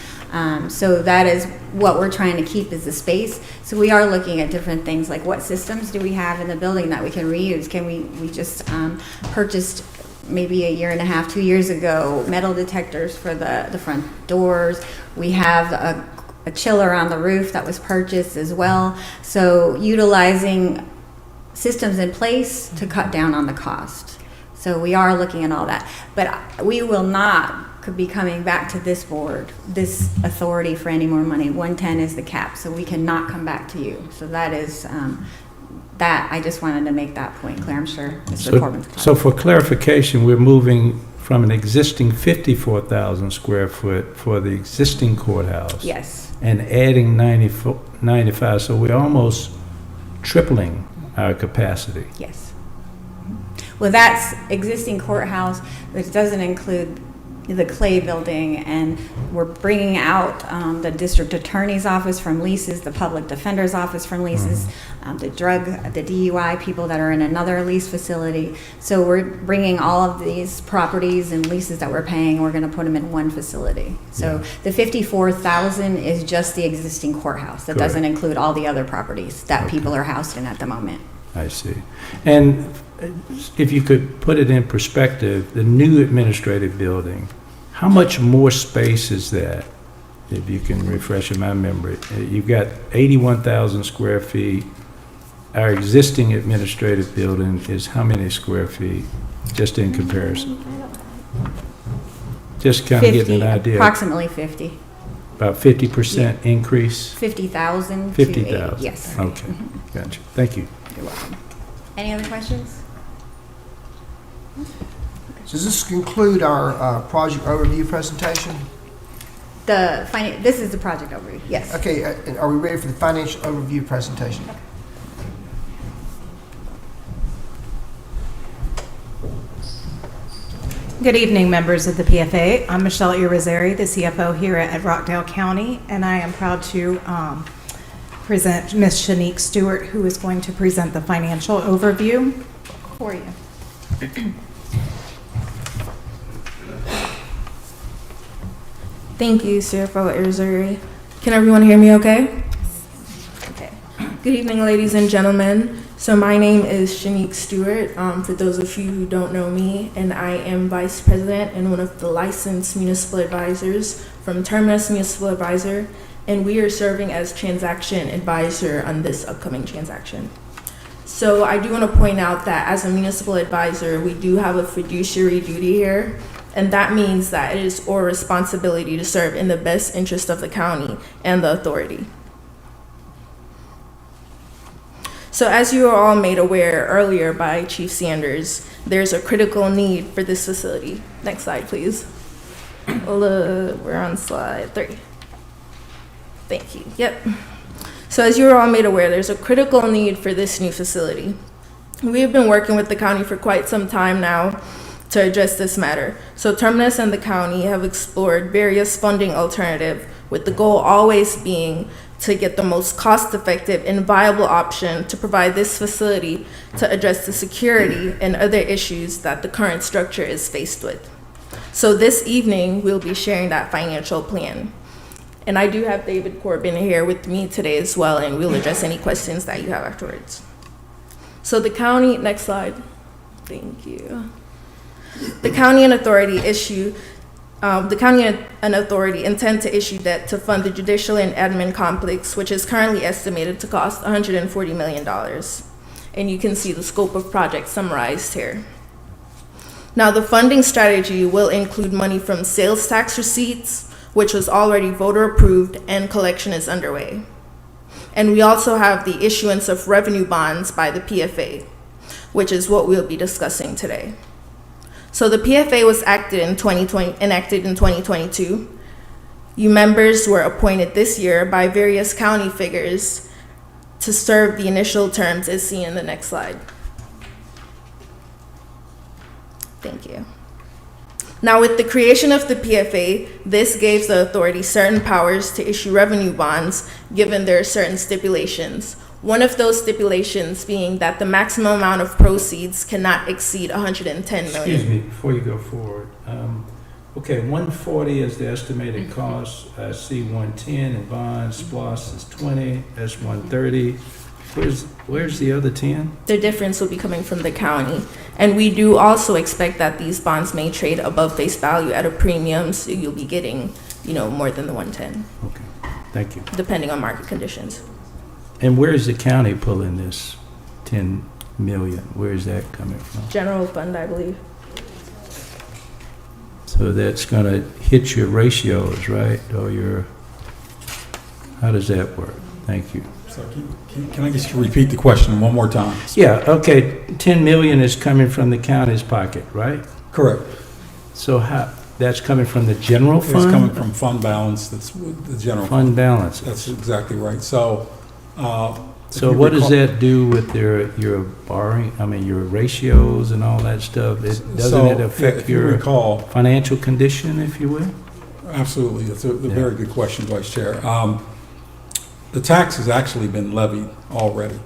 So that is what we're trying to keep is the space. So we are looking at different things like what systems do we have in the building that we can reuse? Can we just purchased maybe a year and a half, 2 years ago, metal detectors for the front doors. We have a chiller on the roof that was purchased as well. So utilizing systems in place to cut down on the cost. So we are looking at all that. But we will not could be coming back to this board, this authority for any more money. 110 is the cap, so we cannot come back to you. So that is, that I just wanted to make that point clear. I'm sure Mr. Corbin's So for clarification, we're moving from an existing 54,000 square foot for the existing courthouse. Yes. And adding 95, so we're almost tripling our capacity. Yes. Well, that's existing courthouse, which doesn't include the Clay building, and we're bringing out the district attorney's office from leases, the public defender's office from leases, the DUI people that are in another lease facility. So we're bringing all of these properties and leases that we're paying, we're going to put them in one facility. So the 54,000 is just the existing courthouse. That doesn't include all the other properties that people are housed in at the moment. I see. And if you could put it in perspective, the new administrative building, how much more space is that? If you can refresh my memory. You've got 81,000 square feet. Our existing administrative building is how many square feet, just in comparison? Just kind of getting an idea. Approximately 50. About 50% increase? 50,000 to 50,000. Yes. Okay, gotcha. Thank you. You're welcome. Any other questions? So does this conclude our project overview presentation? This is the project overview, yes. Okay, and are we ready for the financial overview presentation? Good evening, members of the PFA. I'm Michelle Irizarry, the CFO here at Rockdale County, and I am proud to present Ms. Shanique Stewart, who is going to present the financial overview for you. Thank you, CFO Irizarry. Can everyone hear me okay? Okay. Good evening, ladies and gentlemen. So my name is Shanique Stewart, for those of you who don't know me, and I am Vice President and one of the licensed municipal advisors from Terminus Municipal Advisor, and we are serving as transaction advisor on this upcoming transaction. So I do want to point out that as a municipal advisor, we do have a fiduciary duty here, and that means that it is our responsibility to serve in the best interest of the county and the authority. So as you are all made aware earlier by Chief Sanders, there's a critical need for this facility. Next slide, please. We're on slide 3. Thank you. Yep. So as you are all made aware, there's a critical need for this new facility. We have been working with the county for quite some time now to address this matter. So Terminus and the county have explored various funding alternatives, with the goal always being to get the most cost-effective and viable option to provide this facility to address the security and other issues that the current structure is faced with. So this evening, we'll be sharing that financial plan. And I do have David Corbin here with me today as well, and we'll address any questions that you have afterwards. So the county, next slide. Thank you. The county and authority intend to issue debt to fund the judicial and admin complex, which is currently estimated to cost $140 million. And you can see the scope of projects summarized here. Now, the funding strategy will include money from sales tax receipts, which was already voter approved and collection is underway. And we also have the issuance of revenue bonds by the PFA, which is what we'll be discussing today. So the PFA was enacted in 2022. You members were appointed this year by various county figures to serve the initial terms as seen in the next slide. Thank you. Now, with the creation of the PFA, this gave the authority certain powers to issue revenue bonds, given there are certain stipulations. One of those stipulations being that the maximum amount of proceeds cannot exceed $110 million. Excuse me, before you go forward. Okay, 140 is the estimated cost. I see 110 in bonds, SPLOS is 20, that's 130. Where's the other 10? The difference will be coming from the county. And we do also expect that these bonds may trade above face value at a premium, so you'll be getting, more than the 110. Okay, thank you. Depending on market conditions. And where is the county pulling this 10 million? Where is that coming from? General fund, I believe. So that's going to hit your ratios, right? Or how does that work? Thank you. So can I just repeat the question one more time? Yeah, okay, 10 million is coming from the county's pocket, right? Correct. So that's coming from the general fund? It's coming from fund balance, that's the general fund balance. That's exactly right. So what does that do with your borrowing, your ratios and all that stuff? Doesn't it affect your financial condition, if you will? Absolutely. That's a very good question, Vice Chair. The tax has actually been levied already.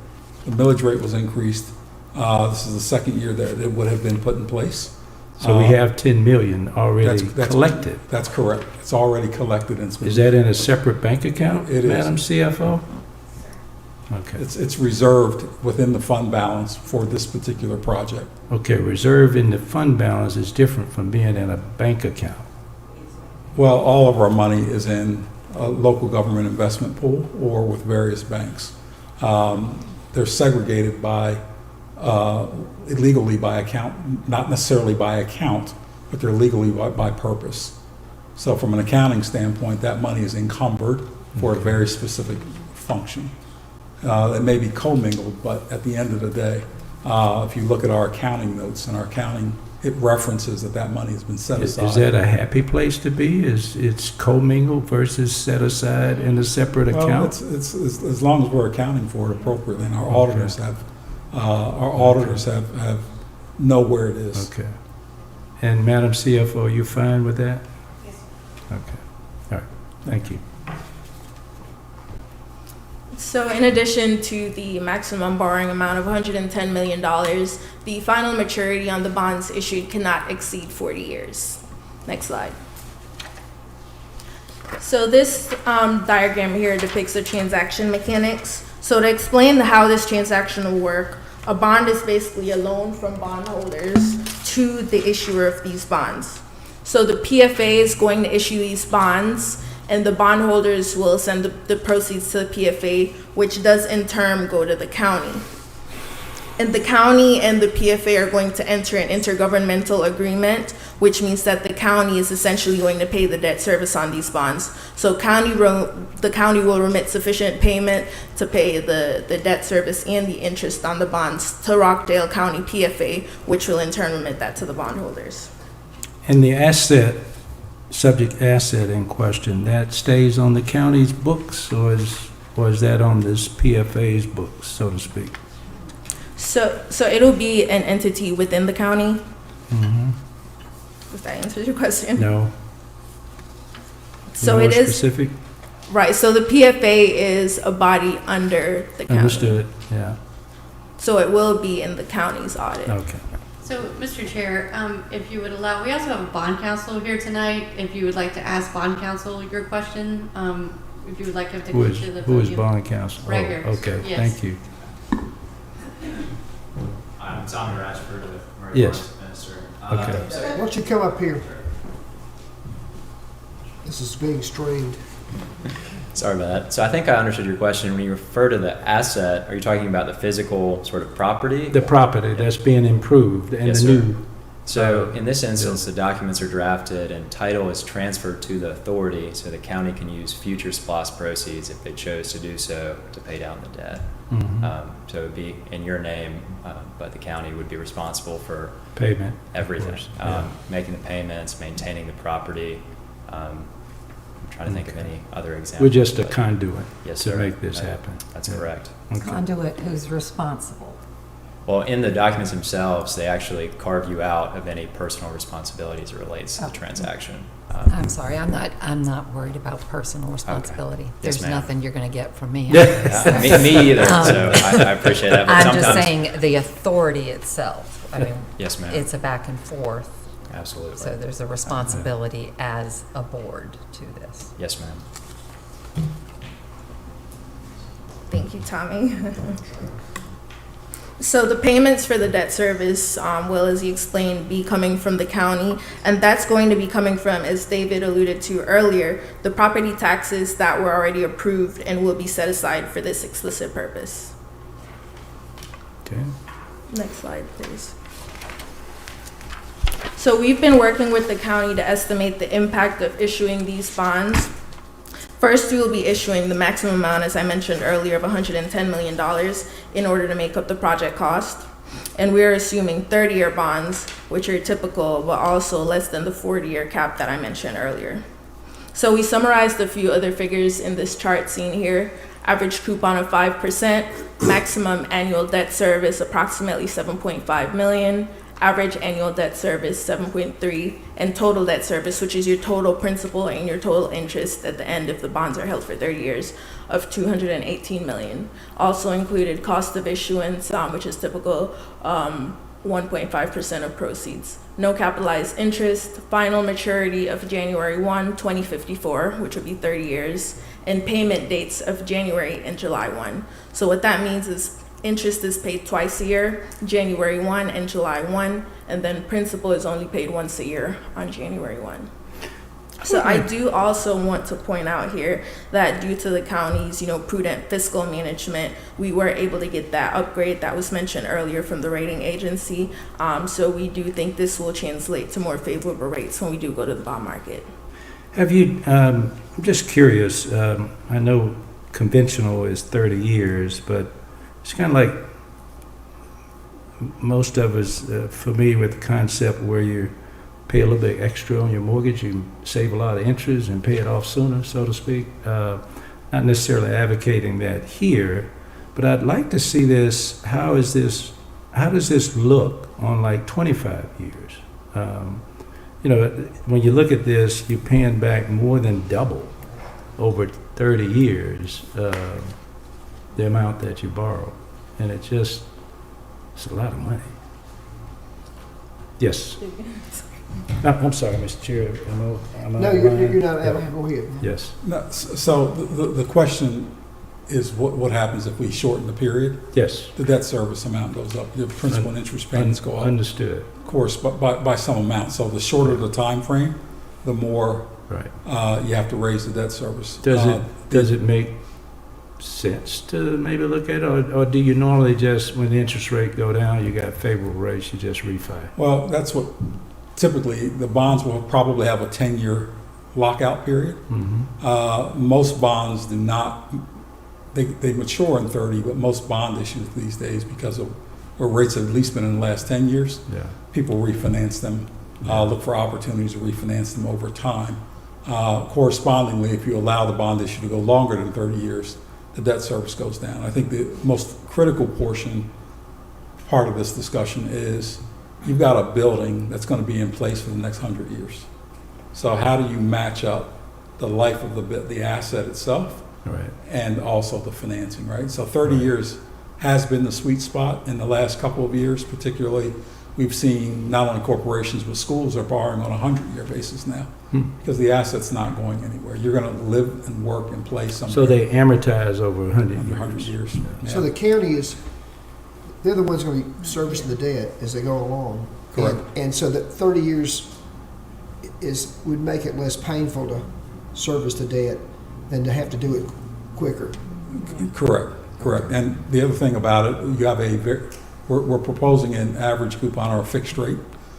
The millage rate was increased. This is the second year that it would have been put in place. So we have 10 million already collected. That's correct. It's already collected. And is that in a separate bank account, Madam CFO? Okay. It's reserved within the fund balance for this particular project. Okay, reserve in the fund balance is different from being in a bank account. Well, all of our money is in a local government investment pool or with various banks. They're segregated legally by account, not necessarily by account, but they're legally by purpose. So from an accounting standpoint, that money is encumbered for a very specific function. It may be commingled, but at the end of the day, if you look at our accounting notes and our accounting, it references that money has been set aside. Is that a happy place to be? It's commingled versus set aside in a separate account? It's as long as we're accounting for it appropriately, and our auditors have know where it is. Okay. And Madam CFO, are you fine with that? Yes. Okay. All right. Thank you. So in addition to the maximum borrowing amount of $110 million, the final maturity on the bonds issued cannot exceed 40 years. Next slide. So this diagram here depicts the transaction mechanics. So to explain how this transaction will work, a bond is basically a loan from bondholders to the issuer of these bonds. So the PFA is going to issue these bonds, and the bondholders will send the proceeds to the PFA, which does in turn go to the county. And the county and the PFA are going to enter an intergovernmental agreement, which means that the county is essentially going to pay the debt service on these bonds. So the county will remit sufficient payment to pay the debt service and the interest on the bonds to Rockdale County PFA, which will in turn remit that to the bondholders. And the subject asset in question, that stays on the county's books, or is that on this PFA's books, so to speak? So it'll be an entity within the county. Mm-hmm. If that answers your question. No. So More it is specific? right. So the PFA is a body under the county. Understood, yeah, So it will be in the county's audit. okay. So, Mr. Chair, if you would allow, we also have a bond counsel here tonight. If you would like to ask bond counsel your question, if you would like him to Who come is, to the who is podium. bond counsel? Right Oh, here. okay, Yes. thank you. I'm Tommy Rashford with Murray Yes. Forest Minister. Okay. Why don't you come up here? This is being streamed. Sorry about that. So I think I understood your question. When you refer to the asset, are you talking about the physical sort of property? The property that's being improved and Yes, the sir. new, So in this instance, the documents are drafted and title is transferred to the authority so the county can use future SPLOST proceeds if they chose to do so to pay down the debt. mhm, So it would be in your name, but the county would be responsible for payment. of everything, course, yeah. making the payments, maintaining the property. I'm trying to think of any other examples. We're just a but- conduit Yes, to sir. make this That- happen. That's Yeah. correct. Okay. Conduit who's responsible. Well, in the documents themselves, they actually carve you out of any personal responsibilities as it relates to the Oh. transaction. I'm sorry, I'm not worried about personal responsibility. Yes, There's ma'am. never you're going to get from me. Me either, so I appreciate that, but I'm sometimes. just saying the authority itself. I mean, Yes, ma'am. it's a back and forth, Absolutely. so there's a responsibility as a board to this. Yes, ma'am. Thank you, Tommy. So the payments for the debt service will, as you explained, be coming from the county, and that's going to be coming from, as David alluded to earlier, the property taxes that were already approved and will be set aside for this explicit purpose. Okay. Next slide, please. So we've been working with the county to estimate the impact of issuing these bonds. First, we will be issuing the maximum amount, as I mentioned earlier, of $110 million in order to make up the project cost. And we are assuming 30-year bonds, which are typical, but also less than the 40-year cap that I mentioned earlier. So we summarized a few other figures in this chart seen here. Average coupon of 5%, maximum annual debt service approximately $7.5 million, average annual debt service 7.3, and total debt service, which is your total principal and your total interest at the end if the bonds are held for 30 years, of $218 million. Also included cost of issuance, which is typical, 1.5% of proceeds. No capitalized interest, final maturity of January 1, 2054, which would be 30 years, and payment dates of January and July 1. So what that means is interest is paid twice a year, January 1 and July 1, and then principal is only paid once a year on January 1. So I do also want to point out here that due to the county's, prudent fiscal management, we were able to get that upgrade that was mentioned earlier from the rating agency. So we do think this will translate to more favorable rates when we do go to the bond market. Have you, I'm just curious, I know conventional is 30 years, but it's kind of like most of us familiar with the concept where you pay a little bit extra on your mortgage, you save a lot of interest and pay it off sooner, so to speak. Not necessarily advocating that here, but I'd like to see this, how does this look on like 25 years? When you look at this, you're paying back more than double over 30 years, the amount that you borrow. And it's a lot of money. Yes. I'm sorry, Mr. Chair. No, you're not, Adam, go ahead. Yes. No, so the question is what happens if we shorten the period. Yes. The debt service amount goes up, the principal and interest payments go up. Understood. Of course, but by some amount. So the shorter the time frame, the more Right. you have to raise the debt service. Does it make sense to maybe look at it, or do you normally just, when the interest rate go down, you got favorable rates, you just refi? Well, that's what, typically, the bonds will probably have a 10-year lockout period. Most bonds do not, they mature in 30, but most bond issues these days, because of where rates have at least been in the last 10 years, Yeah. people refinance them, look for opportunities to refinance them over time. Correspondingly, if you allow the bond issue to go longer than 30 years, the debt service goes down. I think the most critical part of this discussion is you've got a building that's going to be in place for the next 100 years. So how do you match up the life of the asset itself Right. and also the financing, right? So 30 years has been the sweet spot. In the last couple of years, particularly, we've seen not only corporations, but schools are borrowing on a 100-year basis now because the asset's not going anywhere. You're going to live and work and play somewhere. So they amortize over 100 under years. 100 years. Yeah. So the county they're the ones going to be servicing the debt as they go along. Correct. And so that 30 years would make it less painful to service the debt than to have to do it quicker. Correct. And the other thing about it, you have we're proposing an average coupon or a fixed rate.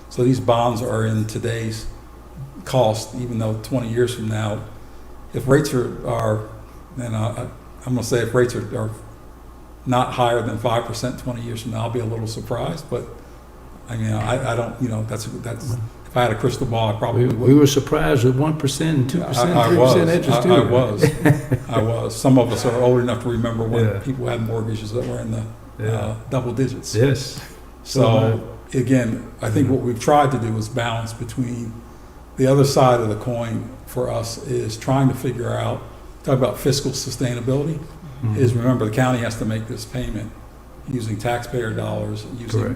So these bonds are in today's cost, even though 20 years from now, if rates are and I'm going to say if rates are not higher than 5% 20 years from now, I'll be a little surprised. But I mean, I don't, that's if I had a crystal ball, I probably would. We were surprised with 1% and 2%, 3% interest too. I was. Some of us are old enough to remember when Yeah. people had mortgages that were in the double digits. Yes. So again, I think what we've tried to do is balance between the other side of the coin for us is trying to figure out, talk about fiscal sustainability, is remember the county has to make this payment using taxpayer dollars, using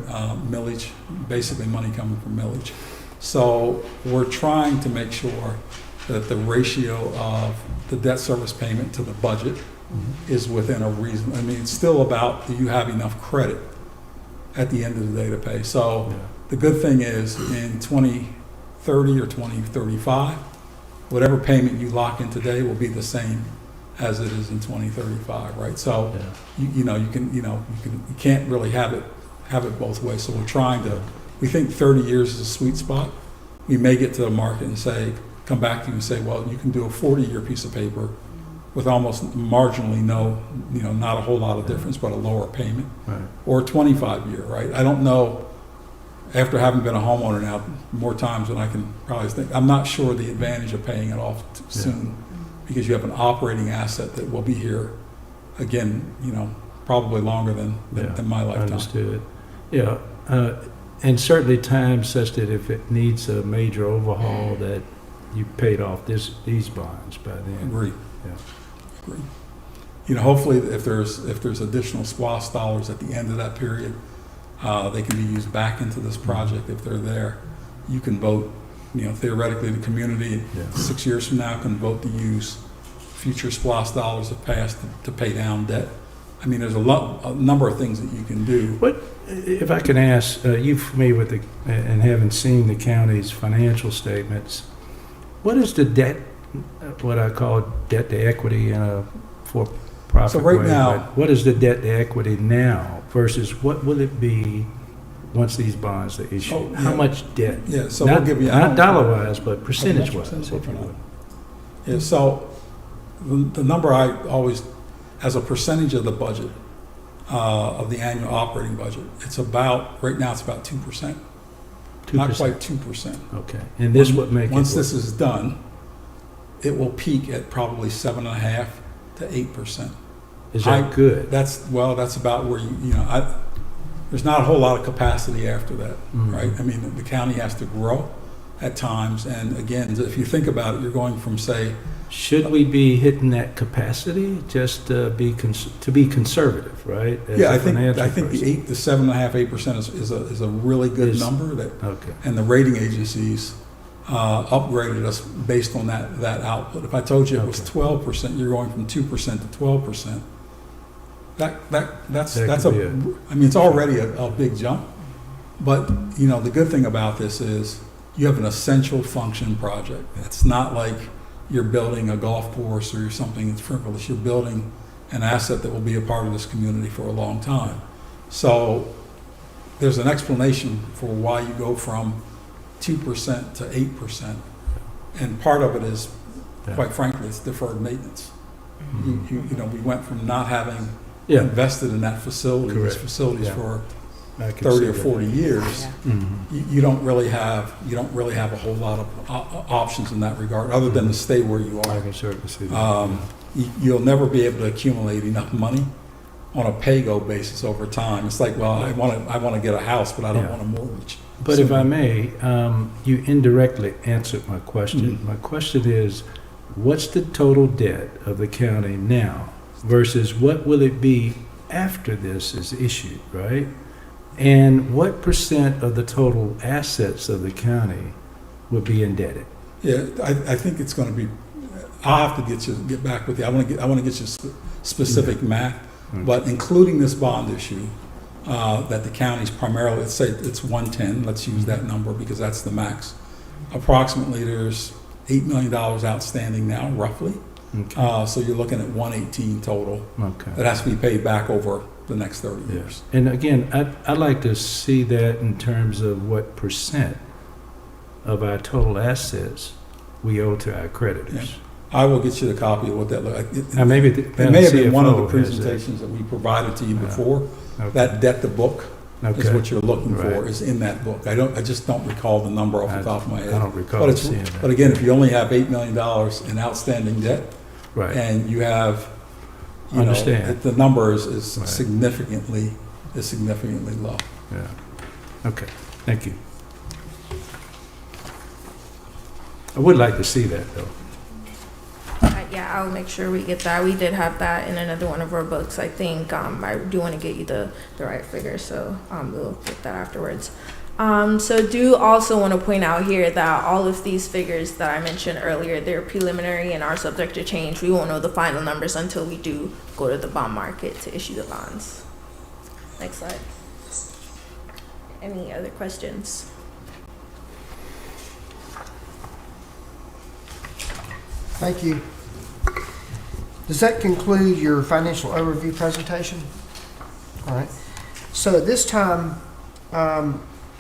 millage, basically money coming from millage. So we're trying to make sure that the ratio of the debt service payment to the budget is within a reason. I mean, it's still about, do you have enough credit at the end of the day to pay? So the good thing is in 2030 or 2035, whatever payment you lock in today will be the same as it is in 2035, right? So you can't really have it both ways. So we're trying to. We think 30 years is a sweet spot. We may get to the market and come back to you and say, well, you can do a 40-year piece of paper with almost marginally not a whole lot of difference, but a lower payment, or 25-year, right? I don't know. After having been a homeowner now more times than I can probably think, I'm not sure the advantage of paying it off soon, because you have an operating asset that will be here again, probably longer than my lifetime. Understood. Yeah. And certainly times such that if it needs a major overhaul, that you paid off these bonds by then. Agree. Yeah. Agree. Hopefully if there's additional SPLOST dollars at the end of that period, they can be used back into this project if they're there. You can vote, theoretically the community 6 years from now can vote to use future SPLOST dollars if passed to pay down debt. I mean, there's a number of things that you can do. What, if I can ask, you familiar with and having seen the county's financial statements, what is the debt, what I call debt to equity in a for-profit So right way, now, but what is the debt to equity now versus what will it be once these bonds are issued? How much debt? Yeah, so not, we'll give you not dollar-wise, but percentage-wise, if you would. Yeah, so the number I always, as a percentage of the budget, of the annual operating budget, it's about, right now it's about 2%. 2%. Not quite 2%. Okay, and this would make Once it this is done, it will peak at probably 7.5% to 8%. Is that good? That's about where there's not a whole lot of capacity after that, right? I mean, the county has to grow at times, and again, if you think about it, you're going from, say, should we be hitting that capacity just to be conservative, right? I think the 8 to 7.5%, 8% is a really good number and the rating agencies upgraded us based on that output. If I told you it was 12%, you're going from 2% to 12%. That's That a, could be I mean, it's already a big jump. But, you know, the good thing about this is you have an essential function project. It's not like you're building a golf course or something that's frivolous. You're building an asset that will be a part of this community for a long time. So there's an explanation for why you go from 2% to 8%. And part of it is, quite frankly, it's deferred maintenance. You know, we went from not having invested in that facility, these Correct. facilities Yeah. for I can 30 see or that. 40 years. You don't really have a whole lot of options in that regard, other than to stay where you I are. can certainly see that. You'll never be able to accumulate enough money on a pay-go basis over time. It's like, well, I want to get a house, but I don't Yeah. want a mortgage. But So- if I may, you indirectly answered my question. My question is, what's the total debt of the county now versus what will it be after this is issued, right? And what percent of the total assets of the county would be indebted? Yeah, I think it's going to be, I'll have to get back with you. I want to get you specific math, but including this bond issue, that the county's primarily, let's say it's 110, let's use that number because that's the max. Approximately there's $8 million outstanding now, roughly. Okay. So you're looking at 118 total. Okay. That has to be paid back over the next 30 years. And again, I'd like to see that in terms of what percent of our total assets we owe to our creditors. I will get you the copy of what that looks like. Now, maybe It may have been one of the CFO has that. presentations that we provided to you before. Okay. That debt to book is Okay. what you're looking for, Right. is in that book. I just don't recall the number off the top of my head. I don't recall But it's, seeing that. but again, if you only have $8 million in outstanding debt, Right. and you have, you know, Understand. the number is Right. significantly low. Yeah. Okay. Thank you. I would like to see that, though. Yeah, I'll make sure we get that. We did have that in another one of our books. I think I do want to get you the right figure, so we'll get that afterwards. So do also want to point out here that all of these figures that I mentioned earlier, they're preliminary and are subject to change. We won't know the final numbers until we do go to the bond market to issue the bonds. Next slide. Any other questions? Thank you. Does that conclude your financial overview presentation? All right. So at this time,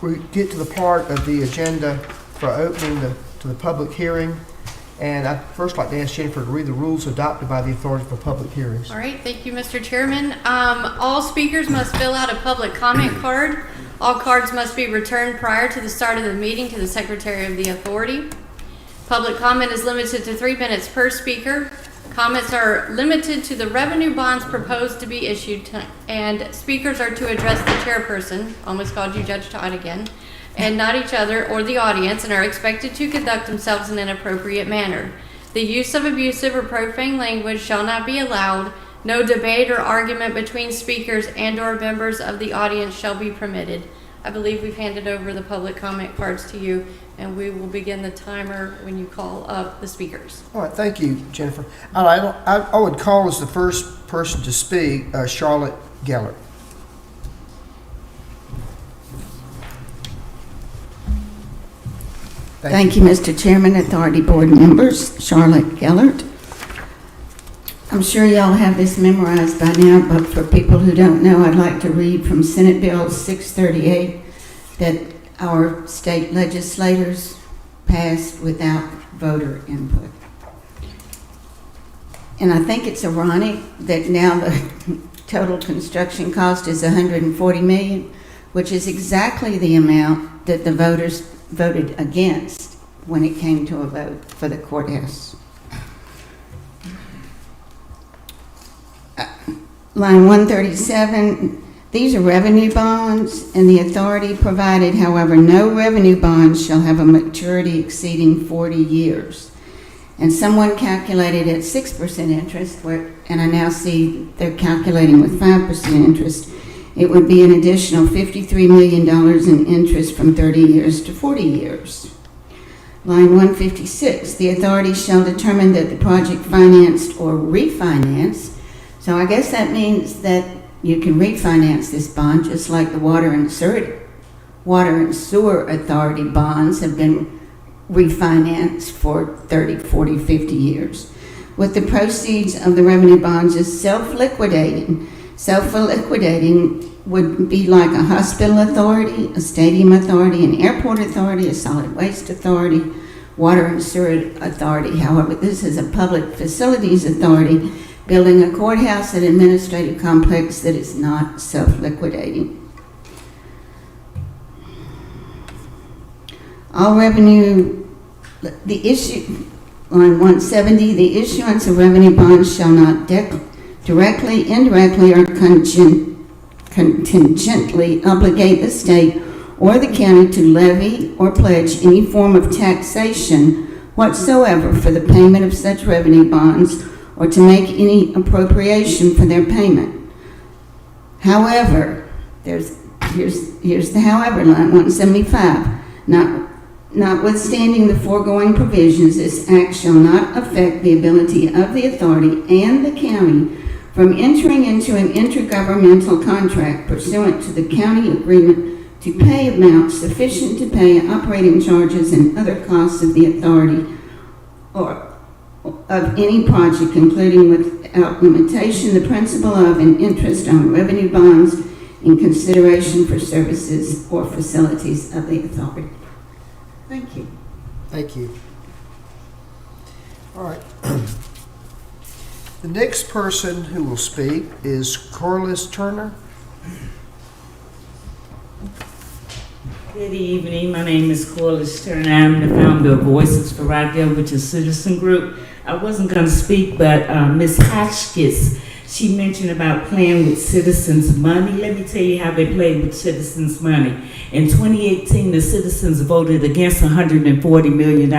we get to the part of the agenda for opening to the public hearing. And I'd first like to ask Jennifer to read the rules adopted by the authority for public hearings. All right, thank you, Mr. Chairman. All speakers must fill out a public comment card. All cards must be returned prior to the start of the meeting to the Secretary of the Authority. Public comment is limited to 3 minutes per speaker. Comments are limited to the revenue bonds proposed to be issued, and speakers are to address the chairperson, almost called you Judge Todd again, and not each other or the audience, and are expected to conduct themselves in an appropriate manner. The use of abusive or profane language shall not be allowed. No debate or argument between speakers and/or members of the audience shall be permitted. I believe we've handed over the public comment cards to you, and we will begin the timer when you call up the speakers. All right, thank you, Jennifer. All right, I would call as the first person to speak, Charlotte Gellert. Thank you, Mr. Chairman, Authority Board members, Charlotte Gellert. I'm sure y'all have this memorized by now, but for people who don't know, I'd like to read from Senate Bill 638 that our state legislators passed without voter input. And I think it's ironic that now the total construction cost is $140 million, which is exactly the amount that the voters voted against when it came to a vote for the courthouse. Line 137, these are revenue bonds, and the authority provided, however, no revenue bonds shall have a maturity exceeding 40 years. And someone calculated at 6% interest, and I now see they're calculating with 5% interest, it would be an additional $53 million in interest from 30 years to 40 years. Line 156, the authority shall determine that the project financed or refinanced So I guess that means that you can refinance this bond just like the Water and Sewer Authority bonds have been refinanced for 30, 40, 50 years. With the proceeds of the revenue bonds is self-liquidating. Self-liquidating would be like a hospital authority, a stadium authority, an airport authority, a solid waste authority, water and sewer authority. However, this is a public facilities authority building a courthouse and administrative complex that is not self-liquidating. All revenue, the issue, on 170, the issuance of revenue bonds shall not directly, indirectly, or contingently obligate the state or the county to levy or pledge any form of taxation whatsoever for the payment of such revenue bonds or to make any appropriation for their payment. However, here's the however line, 175. Notwithstanding the foregoing provisions, this act shall not affect the ability of the authority and the county from entering into an intergovernmental contract pursuant to the county agreement to pay amounts sufficient to pay operating charges and other costs of the authority or of any project, including without limitation the principal of and interest on revenue bonds in consideration for services or facilities of the authority. Thank you. Thank you. All right. The next person who will speak is Corliss Turner. Good evening. My name is Corliss Turner. I'm the founder of Voices for Rockdale, which is a citizen group. I wasn't going to speak, but Ms. Hotchkiss, she mentioned about playing with citizens' money. Let me tell you how they played with citizens' money. In 2018, the citizens voted against $140 million.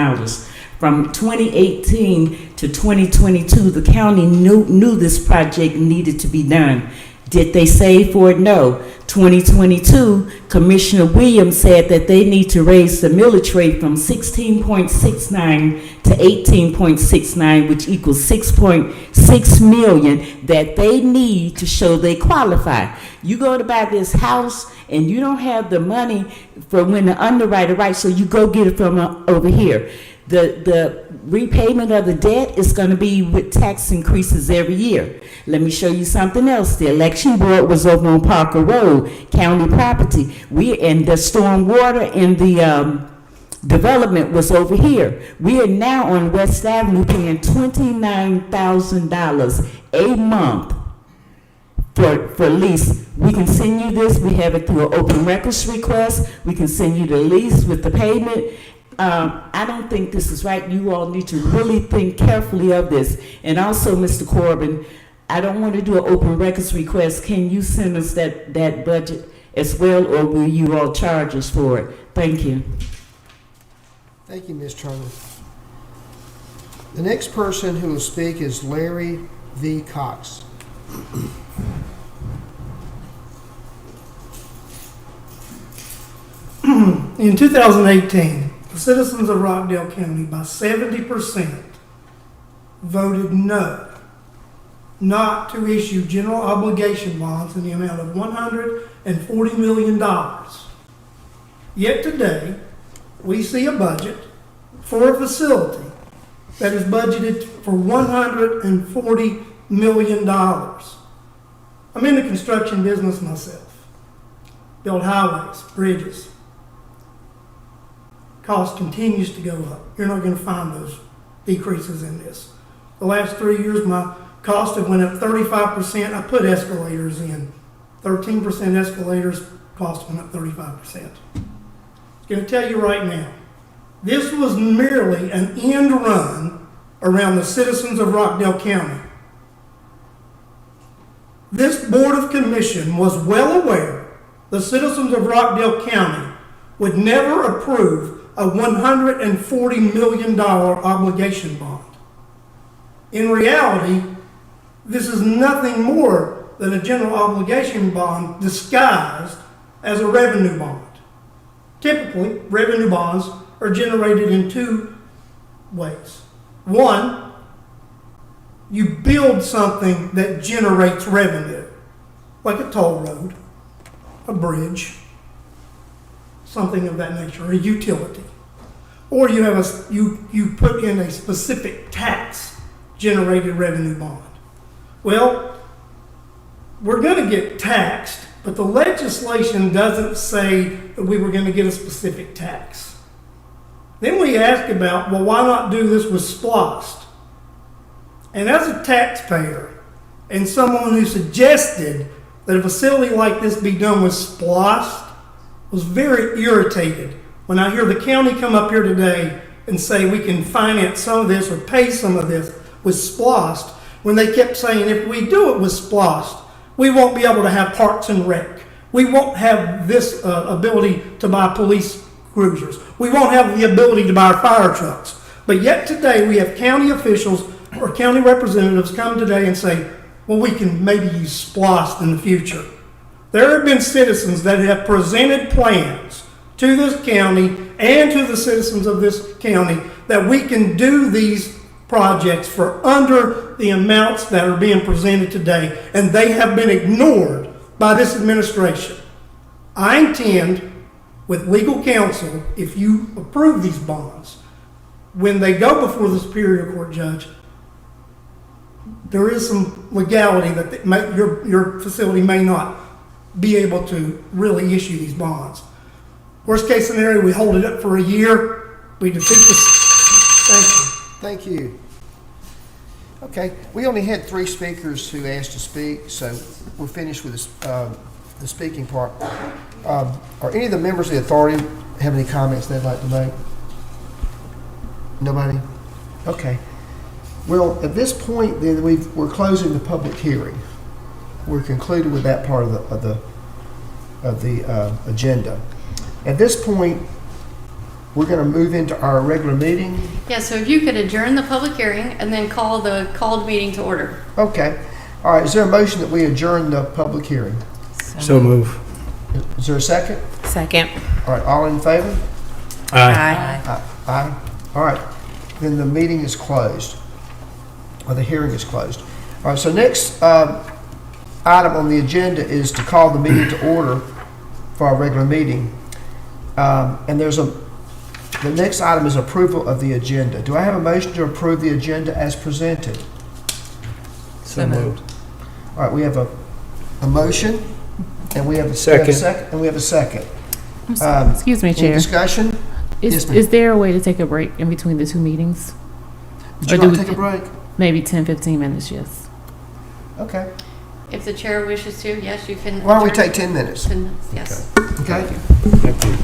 From 2018 to 2022, the county knew this project needed to be done. Did they save for it? No. 2022, Commissioner Williams said that they need to raise the millage rate from 16.69 to 18.69, which equals 6.6 million that they need to show they qualify. You go to buy this house and you don't have the money for when the underwriter writes, so you go get it from over here. The repayment of the debt is going to be with tax increases every year. Let me show you something else. The election board was over on Parker Road, county property. And the storm water and the development was over here. We are now on West Avenue paying $29,000 a month for lease. We can send you this. We have it through an open records request. We can send you the lease with the payment. I don't think this is right. You all need to really think carefully of this. And also, Mr. Corbin, I don't want to do an open records request. Can you send us that budget as well, or will you all charge us for it? Thank you. Thank you, Ms. Turner. The next person who will speak is Larry V. Cox. In 2018, the citizens of Rockdale County by 70% voted no, not to issue general obligation bonds in the amount of $140 million. Yet today, we see a budget for a facility that is budgeted for $140 million. I'm in the construction business myself. Build highways, bridges. Cost continues to go up. You're not going to find those decreases in this. The last 3 years, my costs have went up 35%. I put escalators in. 13% escalators, cost went up 35%. I'm going to tell you right now, this was merely an end run around the citizens of Rockdale County. This Board of Commission was well aware the citizens of Rockdale County would never approve a $140 million obligation bond. In reality, this is nothing more than a general obligation bond disguised as a revenue bond. Typically, revenue bonds are generated in two ways. One, you build something that generates revenue, like a toll road, a bridge, something of that nature, a utility. Or you have you put in a specific tax generated revenue bond. Well, we're going to get taxed, but the legislation doesn't say that we were going to get a specific tax. Then we ask about, well, why not do this with SPLOST? And as a taxpayer and someone who suggested that a facility like this be done with SPLOST, was very irritated when I hear the county come up here today and say we can finance some of this or pay some of this with SPLOST, when they kept saying if we do it with SPLOST, we won't be able to have Parks and Rec. We won't have this ability to buy police cruisers. We won't have the ability to buy fire trucks. But yet today we have county officials or county representatives come today and say, well, we can maybe use SPLOST in the future. There have been citizens that have presented plans to this county and to the citizens of this county that we can do these projects for under the amounts that are being presented today, and they have been ignored by this administration. I intend, with legal counsel, if you approve these bonds, when they go before the Superior Court judge, there is some legality that your facility may not be able to really issue these bonds. Worst case scenario, we hold it up for a year, we defeat this. Thank you. Thank you. Okay, we only had 3 speakers who asked to speak, so we're finished with this, the speaking part. Are any of the members of the authority have any comments they'd like to make? Nobody? Okay. Well, at this point, then we're closing the public hearing. We're concluded with that part of the agenda. At this point, we're going to move into our regular meeting. Yeah, so if you could adjourn the public hearing and then call the called meeting to order. Okay. All right. Is there a motion that we adjourn the public hearing? So move. Is there a second? Second. All right. All in favor? Aye. Aye. All right. Then the meeting is closed, or the hearing is closed. All right. So next item on the agenda is to call the meeting to order for our regular meeting. And the next item is approval of the agenda. Do I have a motion to approve the agenda as presented? So moved. All right, we have a motion, and we have a Second. and we have a second. Excuse me, Any Chair. discussion? Yes, ma'am. Is there a way to take a break in between the 2 meetings? Would you Or do like to we- take a break? Maybe 10, 15 minutes, yes. Okay. If the chair wishes to, yes, you can. Why don't we adjourn. take 10 minutes? 10 minutes, yes. Okay. Thank you.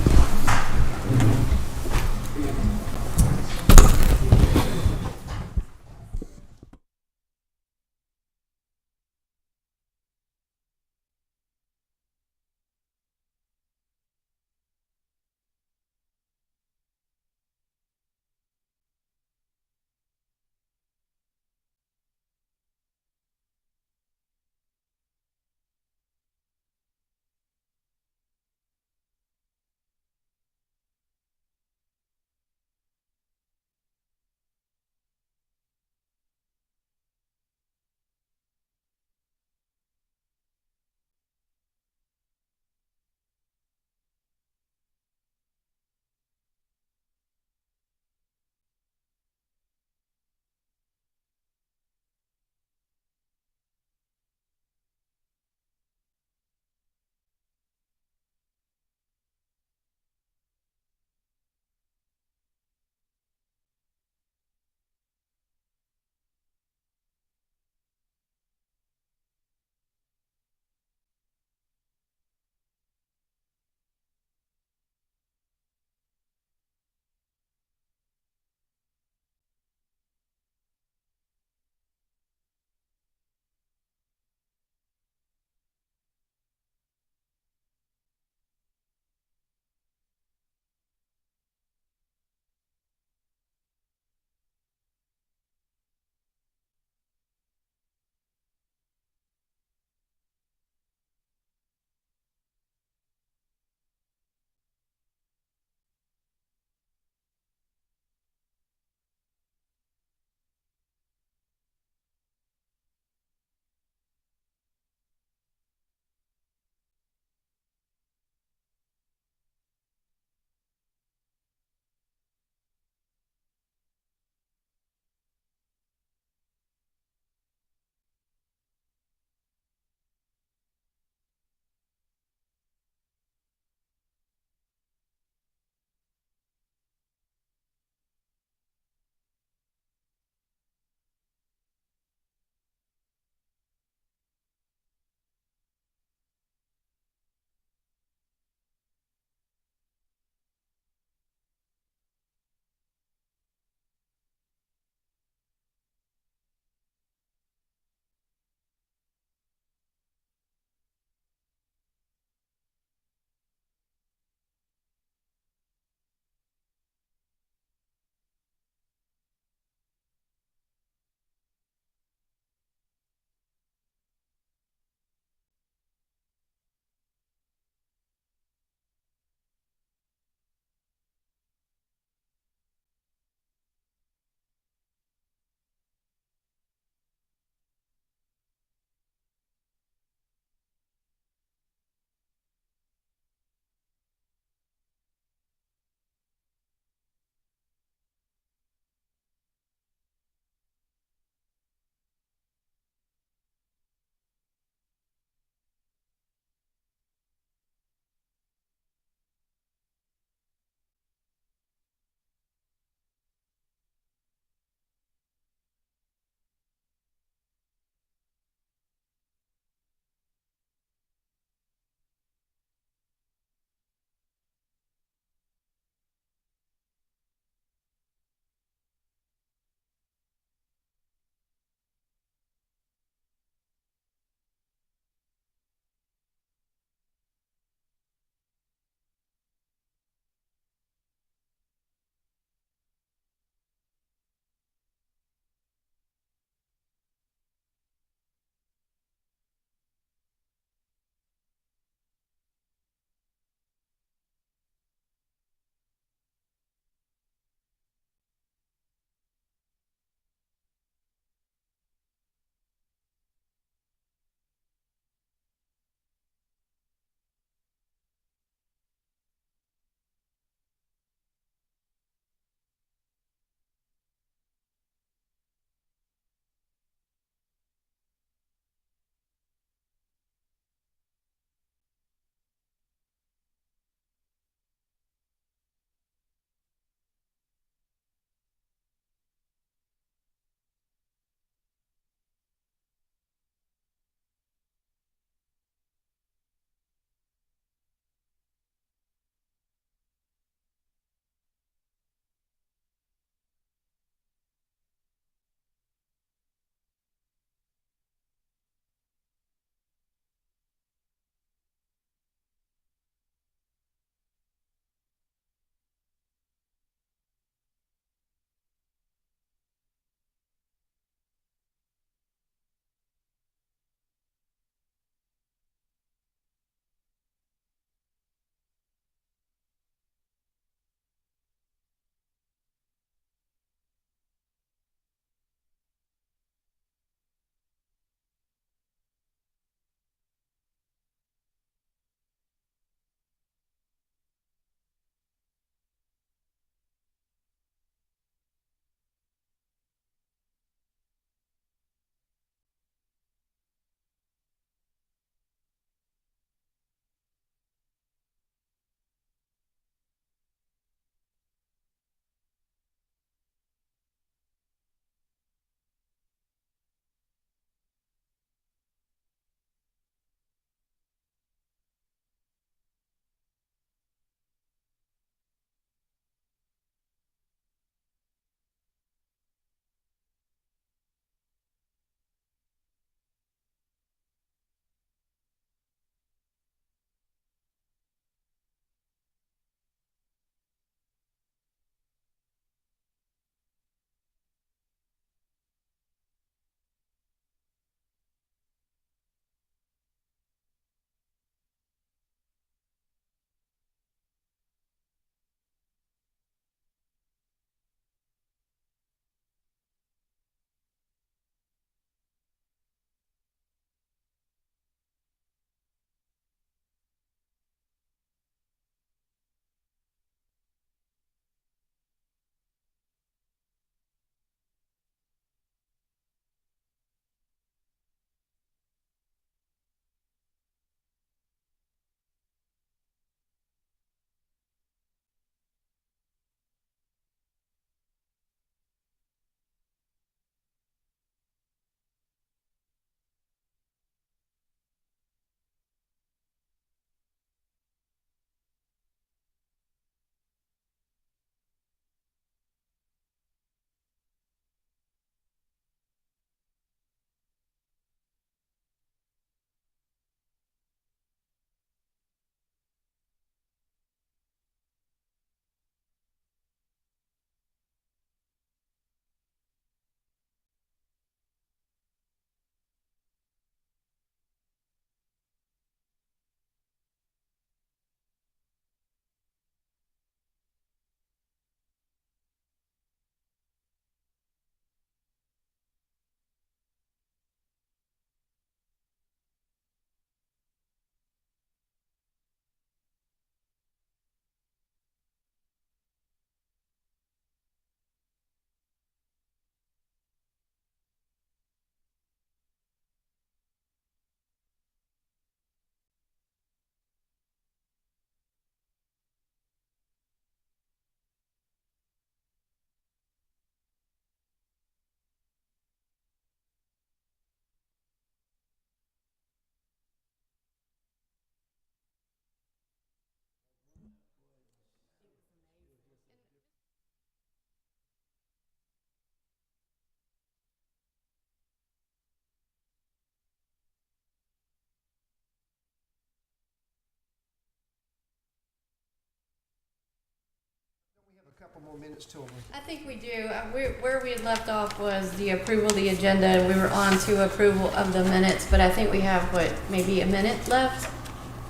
couple more minutes till we... I think we do. Where we had left off was the approval of the agenda, and we were on to approval of the minutes, but I think we have, maybe a minute left?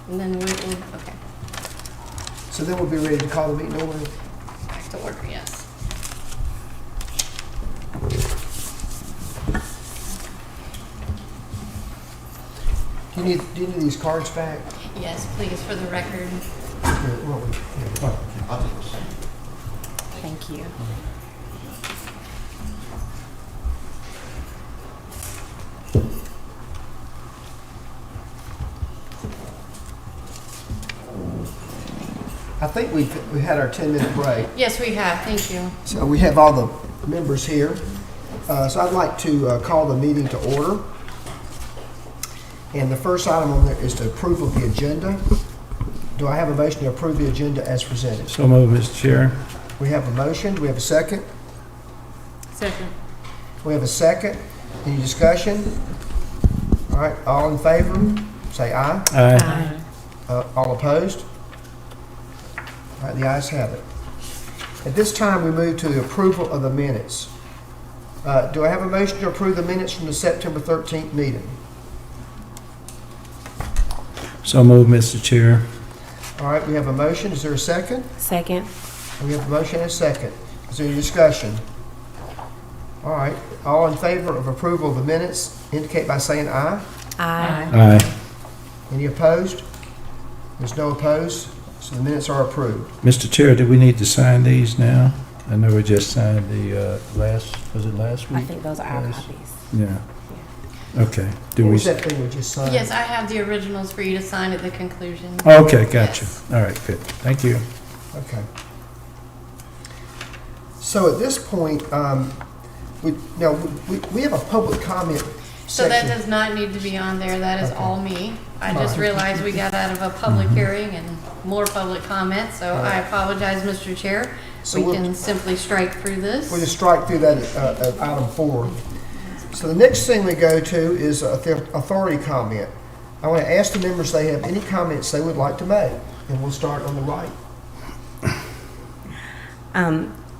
And then we will, okay, So then we'll be ready to call the meeting over. back to order, yes. Do you need these cards back? Yes, please, for the record. Here, Thank you. I think we had our 10-minute break. Yes, we have, thank you. So we have all the members here. So I'd like to call the meeting to order. And the first item on there is the approval of the agenda. Do I have a motion to approve the agenda as presented? So moved, Mr. Chair. We have a motion. Do we have a second? Second. We have a second. Any discussion? All right, all in favor, say aye. Aye. All opposed? All right, the ayes have it. At this time, we move to the approval of the minutes. Do I have a motion to approve the minutes from the September 13th meeting? So moved, Mr. Chair. All right, we have a motion. Is there a second? Second. We have a motion and a second. Is there any discussion? All right, all in favor of approval of the minutes indicate by saying aye. Aye. Aye. Any opposed? There's no opposed, so the minutes are approved. Mr. Chair, do we need to sign these now? I know we just signed the was it last week? I think those are our Yes. copies. Yeah. Okay. Do What we? was that thing we just signed? Yes, I have the originals for you to sign at the conclusion. Okay, gotcha. Yes. All right, good. Thank you. Okay. So at this point, we have a public comment So that section. does not need to be on there, that is Okay. all me. I All just right. realized we got out of a public hearing and more public comment, so All right. I apologize, Mr. Chair. So We we'll- can simply strike through this. We'll just strike through that at item 4. So the next thing we go to is authority comment. I want to ask the members if they have any comments they would like to make, and we'll start on the right.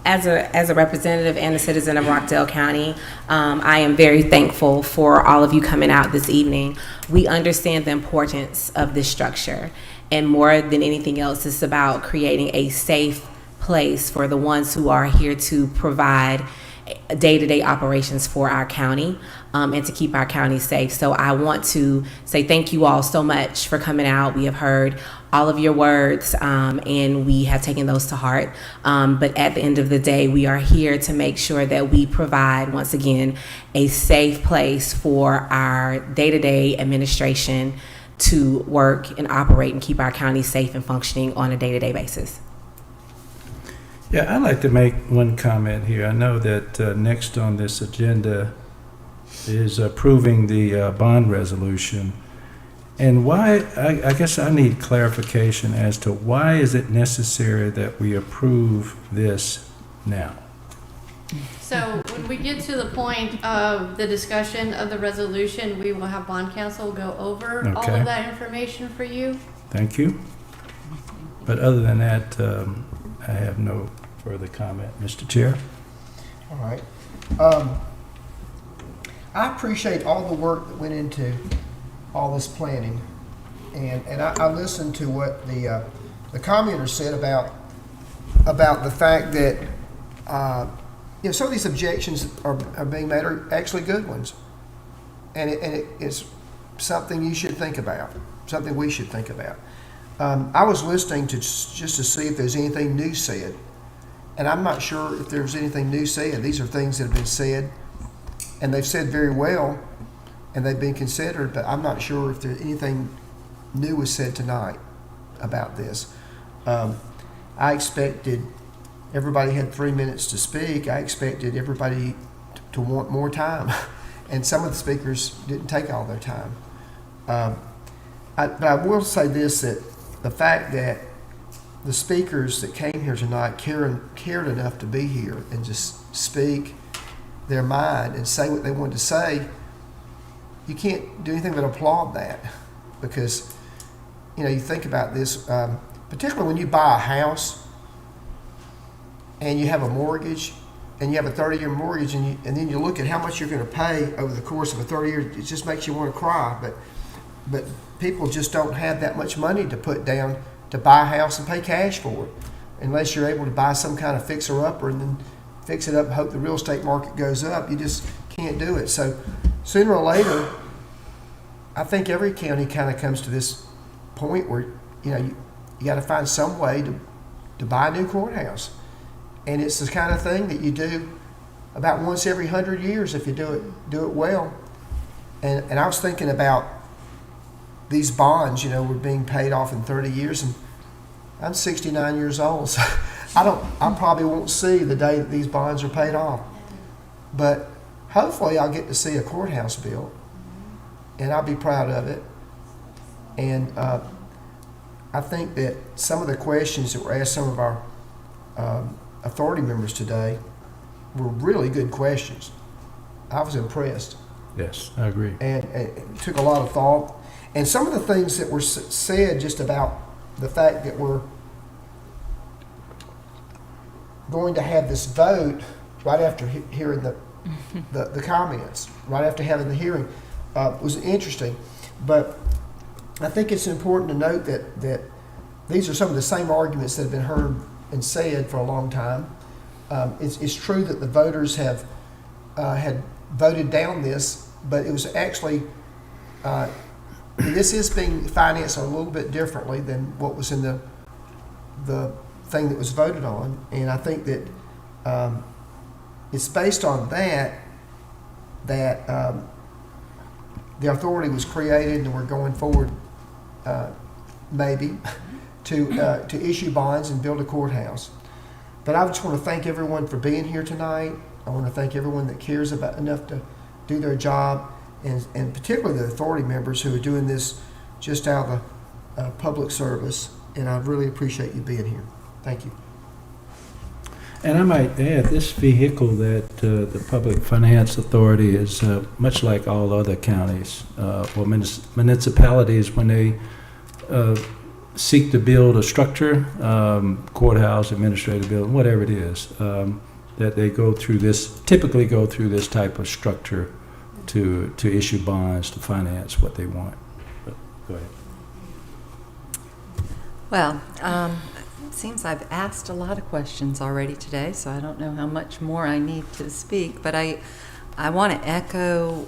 As a representative and a citizen of Rockdale County, I am very thankful for all of you coming out this evening. We understand the importance of this structure, and more than anything else, it's about creating a safe place for the ones who are here to provide day-to-day operations for our county, and to keep our county safe. So I want to say thank you all so much for coming out. We have heard all of your words, and we have taken those to heart. But at the end of the day, we are here to make sure that we provide, once again, a safe place for our day-to-day administration to work and operate and keep our county safe and functioning on a day-to-day basis. Yeah, I'd like to make one comment here. I know that next on this agenda is approving the bond resolution. And why, I guess I need clarification as to why is it necessary that we approve this now? So when we get to the point of the discussion of the resolution, we will have bond counsel go over all Okay. of that information for you. Thank you. But other than that, I have no further comment, Mr. Chair. All right. I appreciate all the work that went into all this planning, and I listened to what the commenters said about the fact that some of these objections are being made are actually good ones, and it's something you should think about, something we should think about. I was listening to just to see if there's anything new said, and I'm not sure if there's anything new said. These are things that have been said, and they've said very well, and they've been considered, but I'm not sure if there anything new was said tonight about this. I expected everybody had 3 minutes to speak. I expected everybody to want more time, and some of the speakers didn't take all their time. But I will say this, that the fact that the speakers that came here tonight cared enough to be here and just speak their mind and say what they wanted to say, you can't do anything but applaud that, because you think about this, particularly when you buy a house and you have a mortgage, and you have a 30-year mortgage, and then you look at how much you're going to pay over the course of a 30 years, it just makes you want to cry. But people just don't have that much money to put down to buy a house and pay cash for it, unless you're able to buy some kind of fixer-upper and then fix it up and hope the real estate market goes up. You just can't do it. So sooner or later, I think every county kind of comes to this point where, you got to find some way to buy a new courthouse. And it's the kind of thing that you do about once every 100 years if you do it well. And I was thinking about these bonds, were being paid off in 30 years, and I'm 69 years old, so I probably won't see the day that these bonds are paid off. But hopefully I'll get to see a courthouse built, and I'll be proud of it. And I think that some of the questions that were asked some of our authority members today were really good questions. I was impressed. Yes, I agree. And it took a lot of thought. And some of the things that were said just about the fact that we're going to have this vote right after hearing the comments, right after having the hearing, was interesting. But I think it's important to note that these are some of the same arguments that have been heard and said for a long time. It's true that the voters had voted down this, but it was actually, this is being financed a little bit differently than what was in the thing that was voted on. And I think that it's based on that the authority was created, and we're going forward maybe to issue bonds and build a courthouse. But I just want to thank everyone for being here tonight. I want to thank everyone that cares about enough to do their job, and particularly the authority members who are doing this just out of public service. And I really appreciate you being here. Thank you. And I might add, this vehicle that the Public Finance Authority is much like all other counties or municipalities when they seek to build a structure, courthouse, administrative building, whatever it is, that they typically go through this type of structure to issue bonds to finance what they want. But go ahead. Well, it seems I've asked a lot of questions already today, so I don't know how much more I need to speak, but I want to echo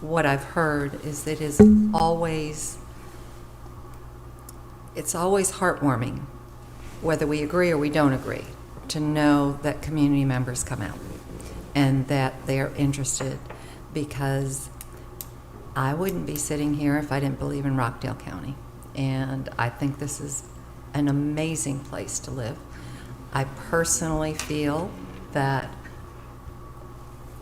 what I've heard is that it's always heartwarming, whether we agree or we don't agree, to know that community members come out and that they're interested, because I wouldn't be sitting here if I didn't believe in Rockdale County. And I think this is an amazing place to live. I personally feel that,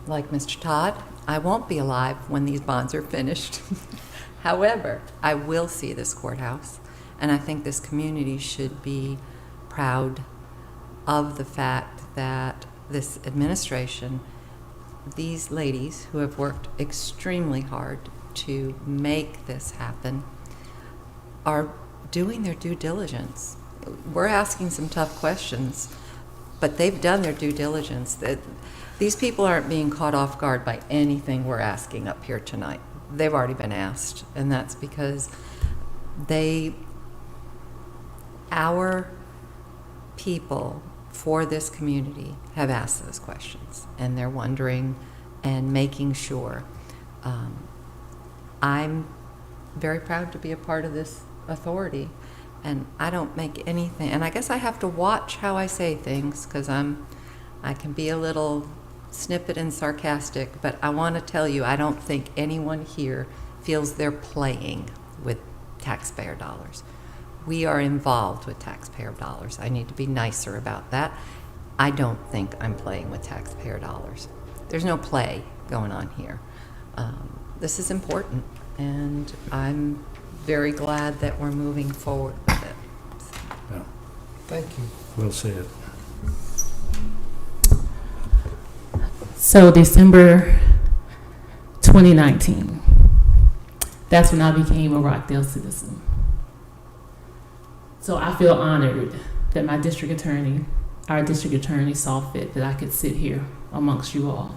like Mr. Todd, I won't be alive when these bonds are finished. However, I will see this courthouse, and I think this community should be proud of the fact that this administration, these ladies who have worked extremely hard to make this happen, are doing their due diligence. We're asking some tough questions, but they've done their due diligence. These people aren't being caught off guard by anything we're asking up here tonight. They've already been asked, and that's because our people for this community have asked those questions, and they're wondering and making sure. I'm very proud to be a part of this authority, and I don't make anything, and I guess I have to watch how I say things, because I can be a little snippet and sarcastic, but I want to tell you, I don't think anyone here feels they're playing with taxpayer dollars. We are involved with taxpayer dollars. I need to be nicer about that. I don't think I'm playing with taxpayer dollars. There's no play going on here. This is important, and I'm very glad that we're moving forward with it. Yeah. Thank you. Well said. So December 2019, that's when I became a Rockdale citizen. So I feel honored that my district attorney our district attorney saw fit that I could sit here amongst you all.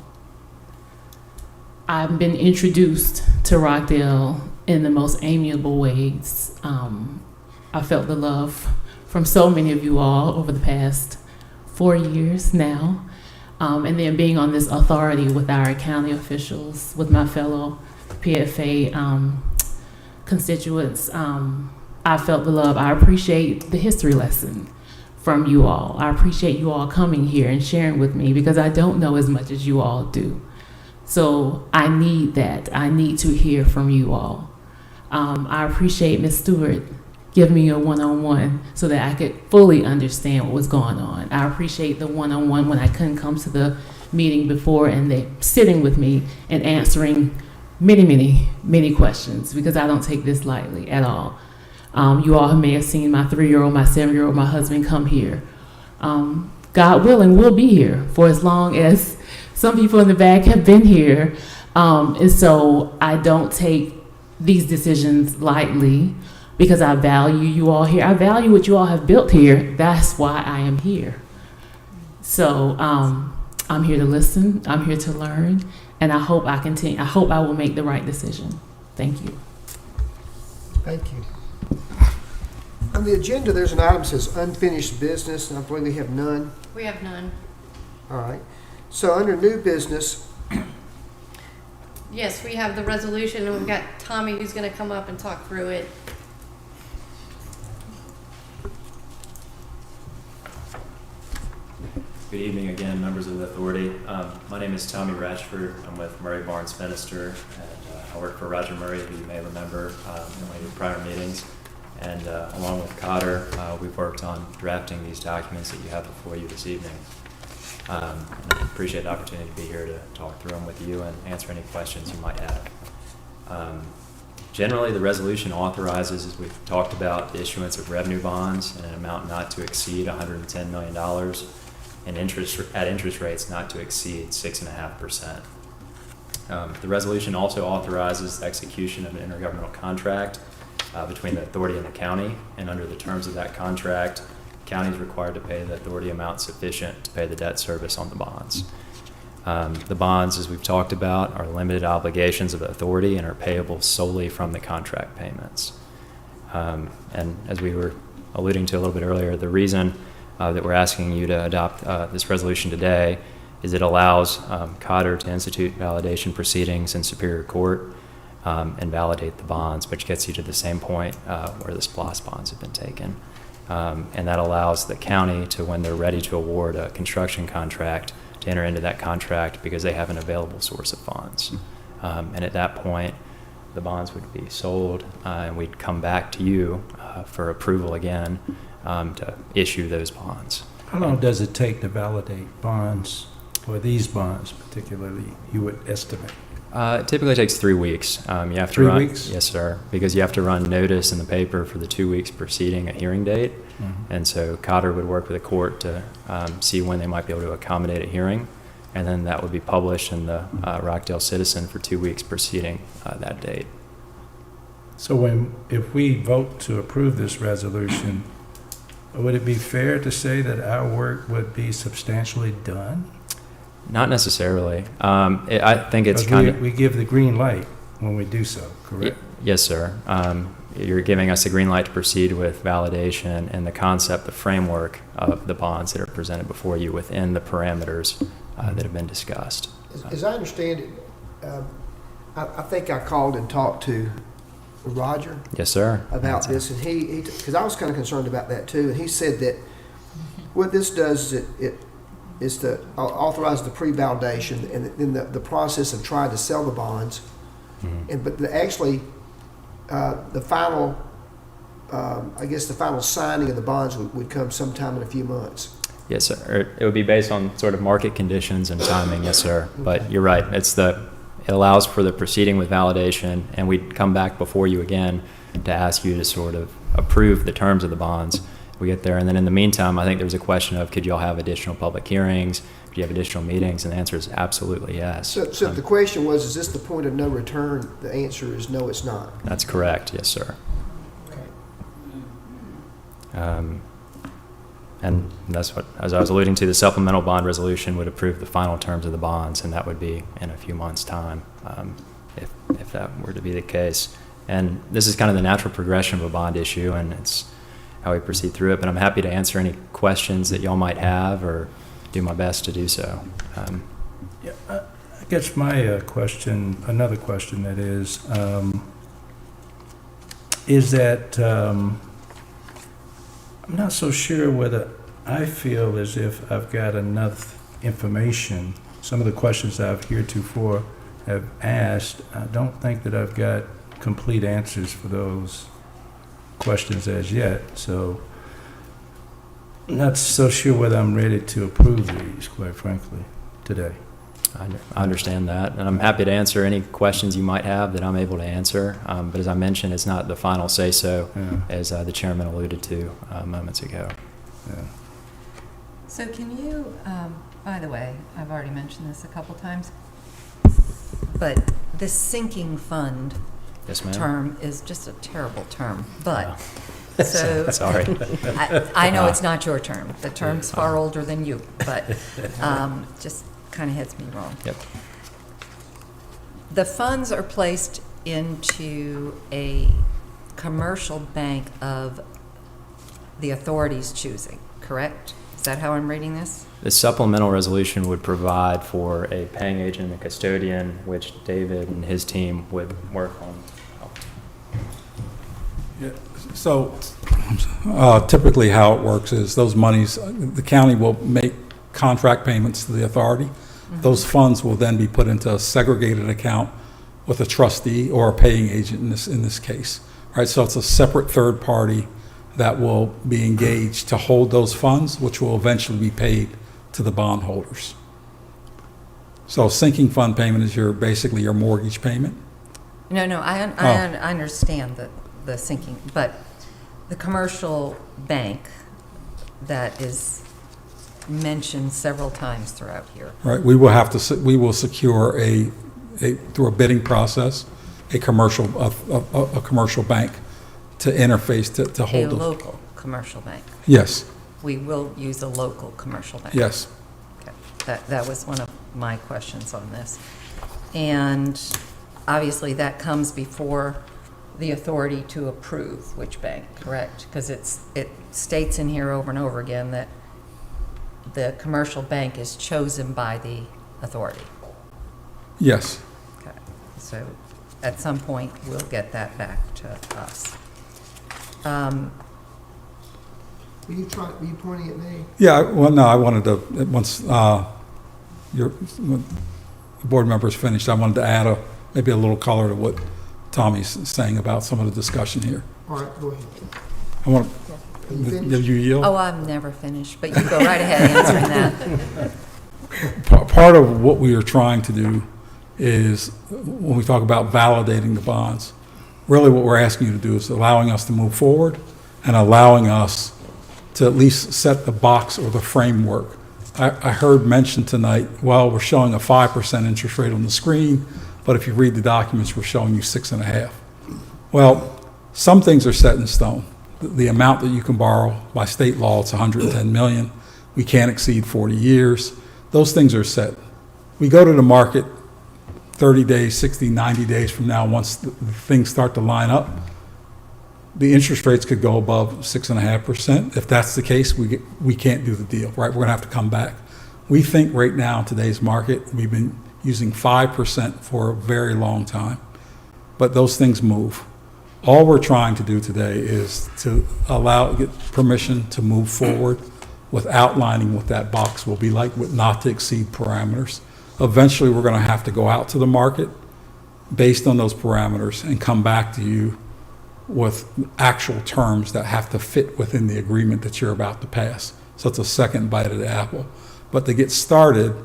I've been introduced to Rockdale in the most amiable ways. I felt the love from so many of you all over the past 4 years now. And then being on this authority with our county officials, with my fellow PFA constituents, I felt the love. I appreciate the history lesson from you all. I appreciate you all coming here and sharing with me because I don't know as much as you all do. So I need that. I need to hear from you all. I appreciate Ms. Stewart giving me a one-on-one so that I could fully understand what was going on. I appreciate the one-on-one when I couldn't come to the meeting before and they sitting with me and answering many questions because I don't take this lightly at all. You all may have seen my 3-year-old, my 7-year-old, my husband come here. God willing, we'll be here for as long as some people in the back have been here. And so I don't take these decisions lightly because I value you all here. I value what you all have built here. That's why I am here. So I'm here to listen. I'm here to learn. And I hope I continue. I hope I will make the right decision. Thank you. Thank you. On the agenda, there's an item that says unfinished business, and I believe we have none. We have none. All right. So under new business, Yes, we have the resolution, and we've got Tommy who's going to come up and talk through it. Good evening again, members of the authority. My name is Tommy Ratchford. I'm with Murray Barnes Finister, and I work for Roger Murray, who you may remember in one of your prior meetings. And along with Cotter, we've worked on drafting these documents that you have before you this evening. And I appreciate the opportunity to be here to talk through them with you and answer any questions you might have. Generally, the resolution authorizes, as we've talked about, the issuance of revenue bonds in an amount not to exceed $110 million and at interest rates not to exceed 6.5%. The resolution also authorizes the execution of an intergovernmental contract between the authority and the county, and under the terms of that contract, the county is required to pay the authority amount sufficient to pay the debt service on the bonds. The bonds, as we've talked about, are limited obligations of the authority and are payable solely from the contract payments. And as we were alluding to a little bit earlier, the reason that we're asking you to adopt this resolution today is it allows Cotter to institute validation proceedings in Superior Court and validate the bonds, which gets you to the same point where the SPLOST bonds have been taken. And that allows the county to, when they're ready to award a construction contract, to enter into that contract because they have an available source of funds. And at that point, the bonds would be sold and we'd come back to you for approval again to issue those bonds. How long does it take to validate bonds, or these bonds particularly, you would estimate? It typically takes 3 weeks. You have to 3 run, weeks? Yes, sir, because you have to run notice in the paper for the 2 weeks preceding a hearing date. Mm-hmm. And so Cotter would work with the court to see when they might be able to accommodate a hearing, and then that would be published in the Rockdale Citizen for 2 weeks preceding that date. So if we vote to approve this resolution, would it be fair to say that our work would be substantially done? Not necessarily. I think it's kind of... We give the green light when we do so, correct? Yes, sir. You're giving us the green light to proceed with validation and the concept, the framework of the bonds that are presented before you within the parameters that have been discussed. as I understand it, I think I called and talked to Roger Yes, sir. about this, and he because I was kind of concerned about that too, and he said that what this does is it is to authorize the pre-validation and then the process of trying to sell the bonds, and but actually the final I guess the final signing of the bonds would come sometime in a few months. Yes, sir. It would be based on sort of market conditions and timing, yes, sir. But you're right. It allows for the proceeding with validation, and we'd come back before you again to ask you to sort of approve the terms of the bonds. We get there, and then in the meantime, I think there's a question of could you all have additional public hearings? Could you have additional meetings? And the answer is absolutely yes. So if the question was, is this the point of no return? The answer is no, it's not. That's correct, yes, sir. Okay. And that's what, as I was alluding to, the supplemental bond resolution would approve the final terms of the bonds, and that would be in a few months' time, if that were to be the case. And this is kind of the natural progression of a bond issue, and it's how we proceed through it. But I'm happy to answer any questions that y'all might have, or do my best to do so. Yeah, I guess my question, another question that is that I'm not so sure whether I feel as if I've got enough information. Some of the questions I've heretofore have asked, I don't think that I've got complete answers for those questions as yet. So I'm not so sure whether I'm ready to approve these, quite frankly, today. I understand that, and I'm happy to answer any questions you might have that I'm able to answer. But as I mentioned, it's not the final say-so, as the chairman alluded to moments ago. Yeah. So can you, by the way, I've already mentioned this a couple times, but the sinking fund Yes, ma'am. term is just a terrible term, but, so. Sorry. I know it's not your term. The term's far older than you, but just kind of hits me wrong. Yep. The funds are placed into a commercial bank of the authority's choosing, correct? Is that how I'm reading this? The supplemental resolution would provide for a paying agent and a custodian, which David and his team would work on. Yeah, so typically how it works is those monies, the county will make contract payments to the authority. Mm-hmm. Those funds will then be put into a segregated account with a trustee or a paying agent in this case. Right, so it's a separate third party that will be engaged to hold those funds, which will eventually be paid to the bondholders. So sinking fund payment is basically your mortgage payment. No, I understand the sinking, but the commercial bank that is mentioned several times throughout here. Right, we will secure through a bidding process, a commercial bank to interface to hold A those. local commercial bank. Yes, We will use a local commercial bank. yes. Okay. That was one of my questions on this. And obviously that comes before the authority to approve which bank, correct? Because it states in here over and over again that the commercial bank is chosen by the authority. Yes. Okay. So at some point, we'll get that back to us. Were you pointing at me? Yeah, well, no, I wanted to, once when the board members finished, I wanted to add maybe a little color to what Tommy's saying about some of the discussion here. All right, go ahead. I want Are you finished? Did you yield? Oh, I'm never finished, but you go right ahead answering that. Part of what we are trying to do is, when we talk about validating the bonds, really what we're asking you to do is allowing us to move forward and allowing us to at least set the box or the framework. I heard mentioned tonight, well, we're showing a 5% interest rate on the screen, but if you read the documents, we're showing you 6.5%. Well, some things are set in stone. The amount that you can borrow by state law, it's $110 million. We can't exceed 40 years. Those things are set. We go to the market 30 days, 60, 90 days from now, once the things start to line up, the interest rates could go above 6.5%. If that's the case, we can't do the deal, right? We're going to have to come back. We think right now in today's market, we've been using 5% for a very long time, but those things move. All we're trying to do today is to get permission to move forward with outlining what that box will be like with not to exceed parameters. Eventually, we're going to have to go out to the market based on those parameters and come back to you with actual terms that have to fit within the agreement that you're about to pass. So it's a second bite of the apple. But to get started,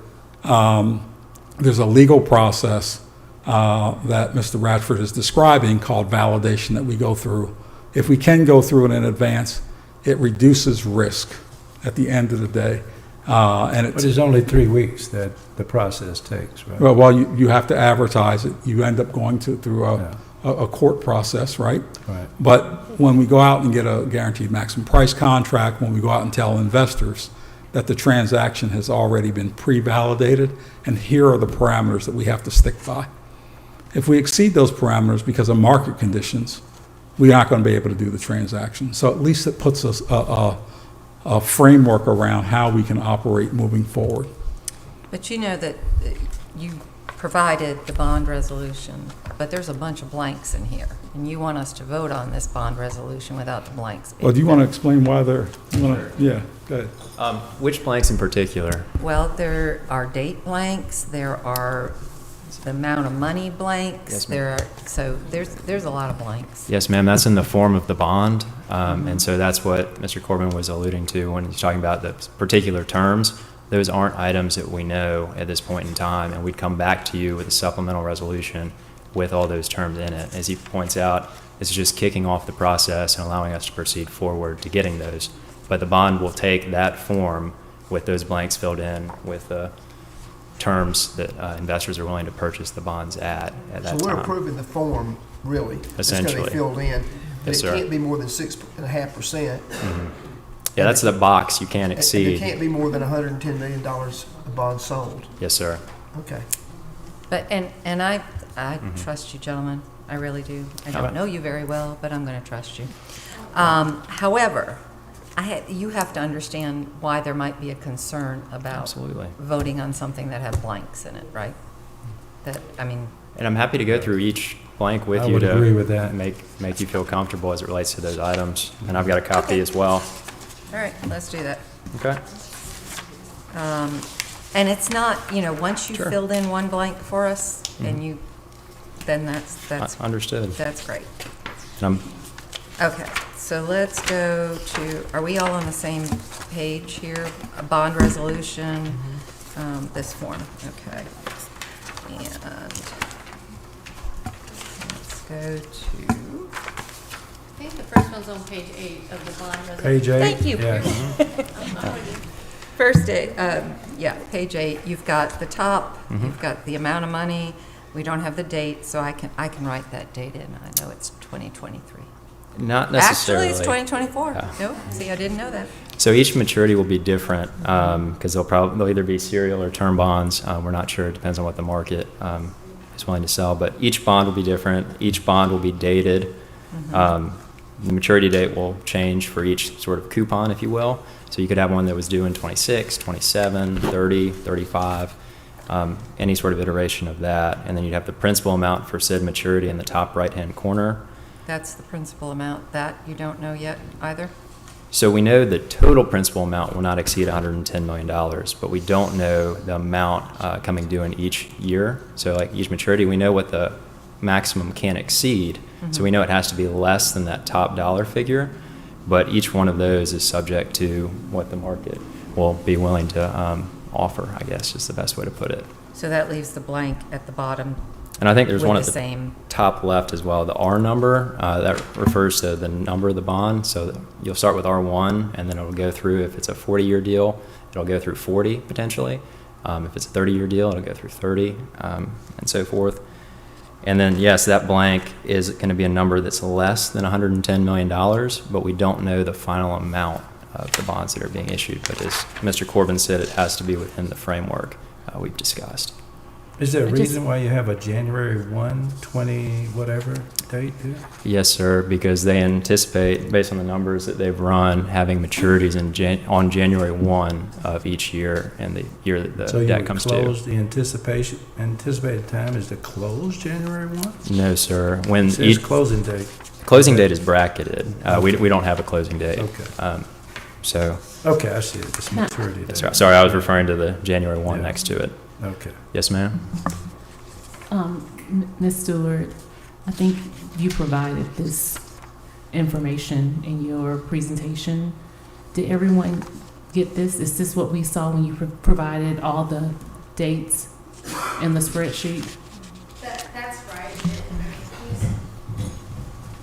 there's a legal process that Mr. Radford is describing called validation that we go through. If we can go through it in advance, it reduces risk at the end of the day. But it's only 3 weeks that the process takes, right? Well, you have to advertise it. You end up going through a a court process, right? Right. But when we go out and get a guaranteed maximum price contract, when we go out and tell investors that the transaction has already been pre-validated, and here are the parameters that we have to stick by. If we exceed those parameters because of market conditions, we aren't going to be able to do the transaction. So at least it puts us a framework around how we can operate moving forward. But you know that you provided the bond resolution, but there's a bunch of blanks in here, and you want us to vote on this bond resolution without the blanks. Well, do you want to explain why they're, yeah, go ahead. Which blanks in particular? Well, there are date blanks, there are the amount of money blanks, Yes, there are, so there's a lot of blanks. Yes, ma'am, that's in the form of the bond. And so that's what Mr. Corbin was alluding to when he's talking about the particular terms. Those aren't items that we know at this point in time, and we'd come back to you with a supplemental resolution with all those terms in it. As he points out, it's just kicking off the process and allowing us to proceed forward to getting those. But the bond will take that form with those blanks filled in with the terms that investors are willing to purchase the bonds at that time. So we're approving the form, really. Essentially. It's going to be filled in. Yes, It sir. can't be more than 6.5%. Yeah, that's the box you can't And exceed. it can't be more than $110 million of bonds sold. Yes, sir. Okay. But, and I trust you, gentlemen, I really do. I don't know you very well, but I'm going to trust you. However, you have to understand why there might be a concern about Absolutely. voting on something that has blanks in it, right? That, I mean, And I'm happy to go through each blank with I you would to agree with that. make you feel comfortable as it relates to those items. And I've got a copy as well. all right, let's do that. Okay. And it's not, once you Sure. filled in one blank for us, and then that's Understood. That's great. And Okay, so let's go to, are we all on the same page here? A bond resolution, this form, okay. And let's go to, I think the first one's on page 8 of the bond resolution. Page 8? Thank you. Yeah. first day, page 8, you've got the top, you've got the amount of money, we don't have the date, so I can write that date in. I know it's 2023. not necessarily. Actually, it's 2024. Yeah. Nope, see, I didn't know that. So each maturity will be different because they'll either be serial or term bonds. We're not sure. It depends on what the market is willing to sell. But each bond will be different. Each bond will be dated. The maturity date will change for each sort of coupon, if you will. So you could have one that was due in 26, 27, 30, 35, any sort of iteration of that. And then you'd have the principal amount for said maturity in the top right-hand corner. That's the principal amount. That you don't know yet either? So we know the total principal amount will not exceed $110 million, but we don't know the amount coming due in each year. So like each maturity, we know what the maximum can exceed. So we know it has to be less than that top dollar figure, but each one of those is subject to what the market will be willing to offer, I guess is the best way to put it. So that leaves the blank at the bottom. And I think there's with one the at the same. top left as well, the R number, that refers to the number of the bond. So you'll start with R1, and then it'll go through, if it's a 40-year deal, it'll go through 40 potentially. If it's a 30-year deal, it'll go through 30, and so forth. And then, yes, that blank is going to be a number that's less than $110 million, but we don't know the final amount of the bonds that are being issued. But as Mr. Corbin said, it has to be within the framework we've discussed. Is there a reason why you have a January 1, 20, whatever date there? Yes, sir, because they anticipate, based on the numbers that they've run, having maturities on January 1 of each year and the year that the debt comes due. So you would close the anticipated time is to close January 1? No, sir. When It says closing date. Closing date is bracketed. We don't have a closing date. Okay. So. Okay, I see it. It's maturity date. That's right. Sorry, I was referring to the January 1 next to it. Okay. Yes, ma'am. Ms. Stewart, I think you provided this information in your presentation. Did everyone get this? Is this what we saw when you provided all the dates in the spreadsheet? That's right.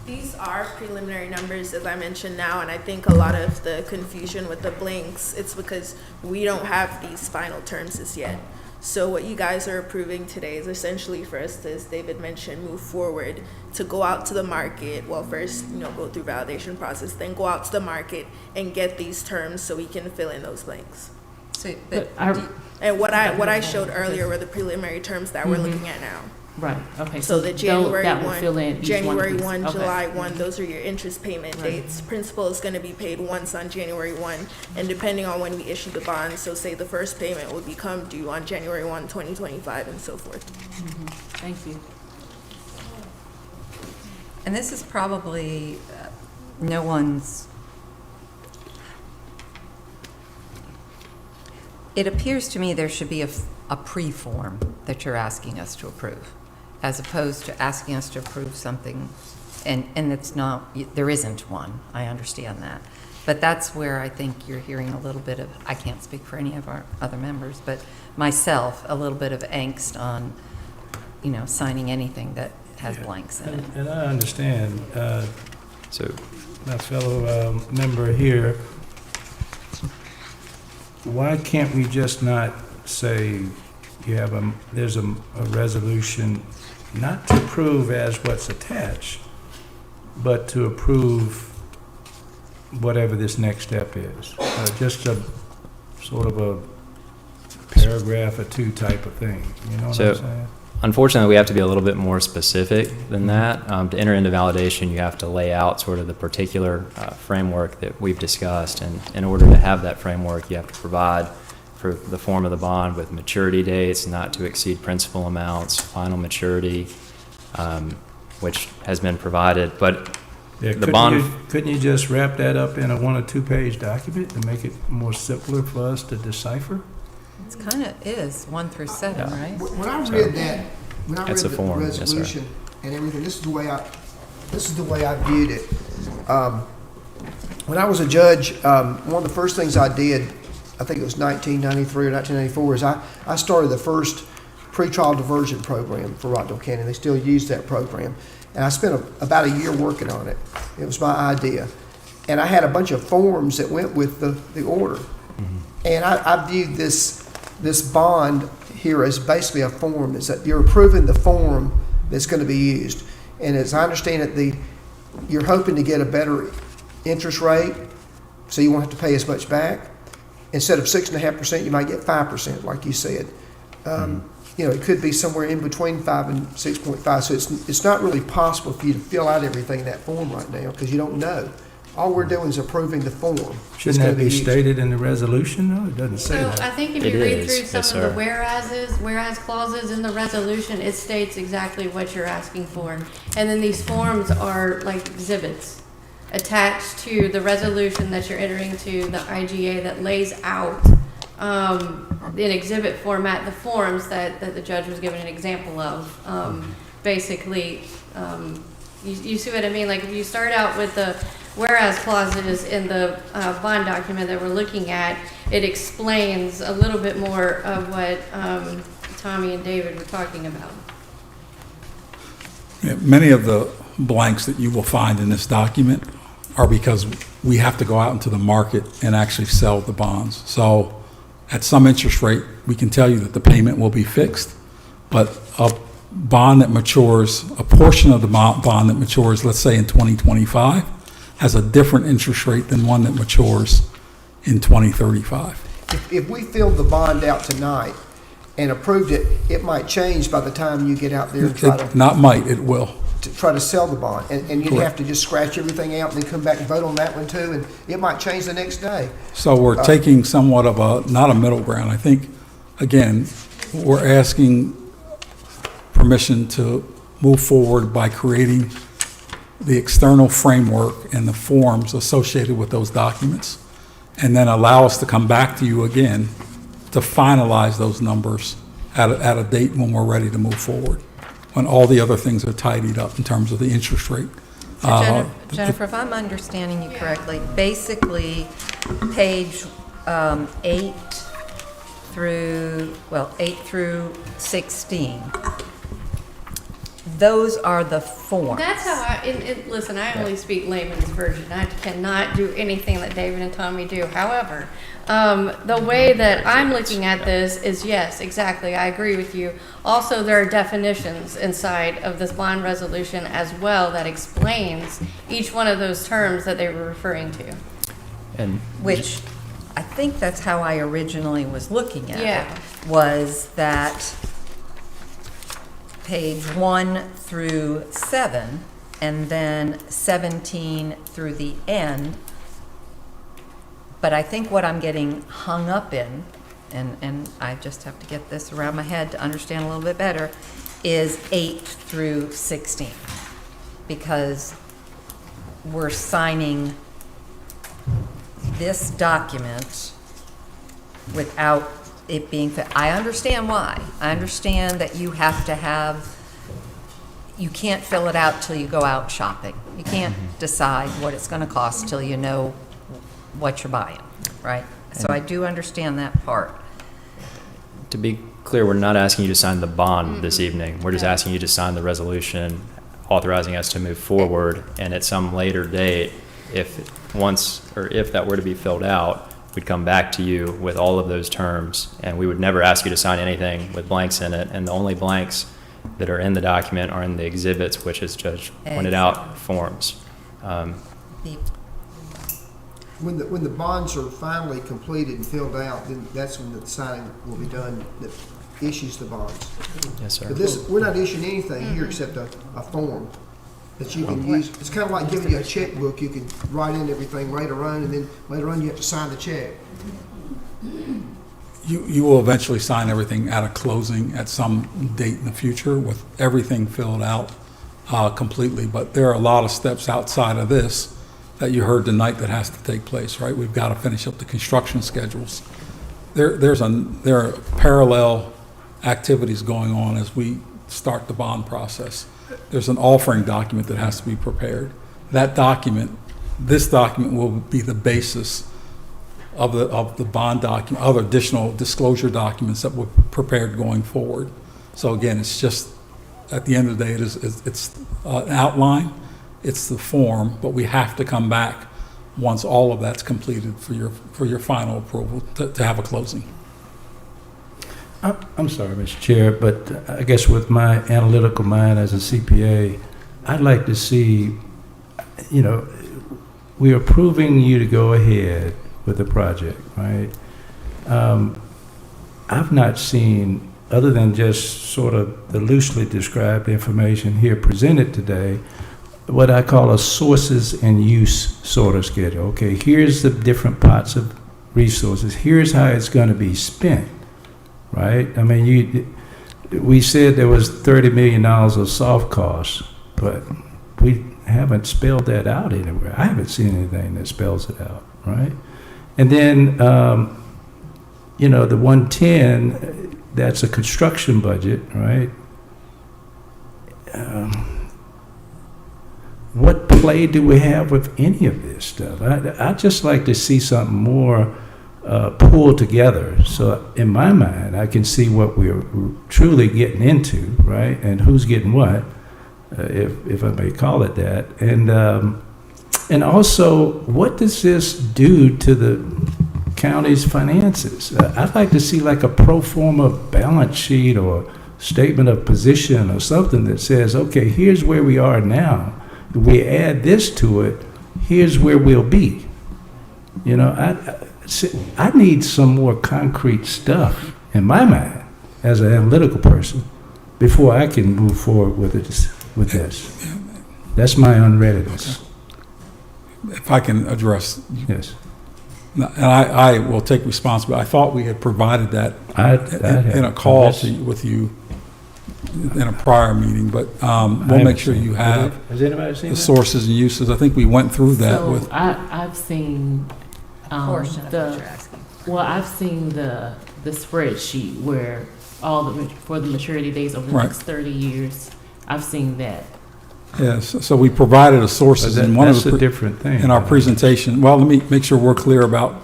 These are preliminary numbers, as I mentioned now, and I think a lot of the confusion with the blanks, it's because we don't have these final terms as yet. So what you guys are approving today is essentially for us to, as David mentioned, move forward to go out to the market. Well, first, go through validation process, then go out to the market and get these terms so we can fill in those blanks. So, And what I showed earlier were the preliminary terms that we're looking at now. Right, okay. So the January that will fill in 1, each one of January these. 1, Okay. July 1, those are your interest payment dates. Principal is going to be paid once on January 1, and depending on when we issue the bond, so say the first payment will become due on January 1, 2025, and so forth. Thank you. and this is probably no one's. It appears to me there should be a pre-form that you're asking us to approve, as opposed to asking us to approve something, and it's not, there isn't one, I understand that. But that's where I think you're hearing a little bit of, I can't speak for any of our other members, but myself, a little bit of angst on, signing anything that has blanks in it. And I understand, so my fellow member here, why can't we just not say there's a resolution not to approve as what's attached, but to approve whatever this next step is? Just a sort of a paragraph or two type of thing, you know what I'm saying? Unfortunately, we have to be a little bit more specific than that. To enter into validation, you have to lay out sort of the particular framework that we've discussed. And in order to have that framework, you have to provide for the form of the bond with maturity dates, not to exceed principal amounts, final maturity, which has been provided. But the bond... Couldn't you just wrap that up in a 1 or 2 page document to make it more simpler for us to decipher? It kind of is 1 through 7, right? When I read that, That's a form, yes, sir. resolution and everything, this is the way I viewed it. When I was a judge, one of the first things I did, I think it was 1993 or 1994, is I started the first pretrial diversion program for Rockdale County. They still use that program. And I spent about a year working on it. It was my idea. And I had a bunch of forms that went with the order. Mm-hmm. And I viewed this bond here as basically a form. Is that you're approving the form that's going to be used. And as I understand it, you're hoping to get a better interest rate, so you won't have to pay as much back. Instead of 6.5%, you might get 5%, like you said. It could be somewhere in between 5 and 6.5. So it's not really possible for you to fill out everything in that form right now because you don't know. All we're doing is approving the form. Shouldn't that be stated in the resolution, though? It doesn't say that. So I think if you read through some of the whereas clauses in the resolution, it states exactly what you're asking for. And then these forms are like exhibits attached to the resolution that you're entering to the IGA that lays out in exhibit format the forms that the judge was given an example of. Basically, you see what I mean? Like if you start out with the whereas clauses in the bond document that we're looking at, it explains a little bit more of what Tommy and David were talking about. Yeah, many of the blanks that you will find in this document are because we have to go out into the market and actually sell the bonds. So at some interest rate, we can tell you that the payment will be fixed, but a bond that matures, a portion of the bond that matures, let's say in 2025, has a different interest rate than one that matures in 2035. If we filled the bond out tonight and approved it, it might change by the time you get out there and try to... Not might, it will. To try to sell the bond. And you'd Correct. have to just scratch everything out and then come back and vote on that one too, and it might change the next day. So we're taking somewhat of not a middle ground. I think, again, we're asking permission to move forward by creating the external framework and the forms associated with those documents, and then allow us to come back to you again to finalize those numbers at a date when we're ready to move forward, when all the other things are tidied up in terms of the interest rate. So Jennifer, if I'm understanding you correctly, basically page 8 through 16, those are the forms. That's how listen, I only speak layman's version. I cannot do anything that David and Tommy do. However, the way that I'm looking at this is, yes, exactly, I agree with you. Also, there are definitions inside of this bond resolution as well that explains each one of those terms that they were referring to. And Which, I think that's how I originally was looking at Yeah. it, was that page 1 through 7, and then 17 through the end. But I think what I'm getting hung up in, and I just have to get this around my head to understand a little bit better, is 8 through 16. Because we're signing this document without it being, I understand why. I understand that you have to have, you can't fill it out till you go out shopping. You can't decide what it's going to cost till you know what you're buying, right? So I do understand that part. to be clear, we're not asking you to sign the bond this evening. We're just asking you to sign the resolution authorizing us to move forward, and at some later date, if that were to be filled out, we'd come back to you with all of those terms, and we would never ask you to sign anything with blanks in it, and the only blanks that are in the document are in the exhibits, which, as Judge pointed out, forms. When the bonds are finally completed and filled out, then that's when the signing will be done that issues the bonds. Yes, sir. But we're not issuing anything here except a form that you can use. It's kind of like giving you a checkbook. You can write in everything later on, and then later on you have to sign the check. You will eventually sign everything at a closing at some date in the future with everything filled out completely, but there are a lot of steps outside of this that you heard tonight that has to take place, right? We've got to finish up the construction schedules. There are parallel activities going on as we start the bond process. There's an offering document that has to be prepared. This document will be the basis of the bond document, other additional disclosure documents that were prepared going forward. So again, it's just, at the end of the day, it's an outline, it's the form, but we have to come back once all of that's completed for your final approval to have a closing. I'm sorry, Mr. Chair, but I guess with my analytical mind as a CPA, I'd like to see, we're approving you to go ahead with the project, right? I've not seen, other than just sort of the loosely described information here presented today, what I call a sources and use sort of schedule. Okay, here's the different pots of resources. Here's how it's going to be spent, right? I mean, we said there was $30 million of soft costs, but we haven't spelled that out anywhere. I haven't seen anything that spells it out, right? And then, the 110, that's a construction budget, right? What play do we have with any of this stuff? I'd just like to see something more pulled together. So in my mind, I can see what we're truly getting into, right? And who's getting what, if I may call it that. And also, what does this do to the county's finances? I'd like to see like a pro forma balance sheet or statement of position or something that says, okay, here's where we are now. If we add this to it, here's where we'll be. I need some more concrete stuff in my mind as an analytical person before I can move forward with this. That's my unreadiness. If I can address. Yes. And I will take responsibility. I thought we had provided that in a call with you in a prior meeting, but we'll make sure you have the sources and uses. I think we went through that so with. I've seen Portion of what you're asking. Well, I've seen the spreadsheet where for the maturity dates over the next 30 years. I've seen that. Yes, so we provided a sources in one of the different thing in our presentation. Well, let me make sure we're clear about.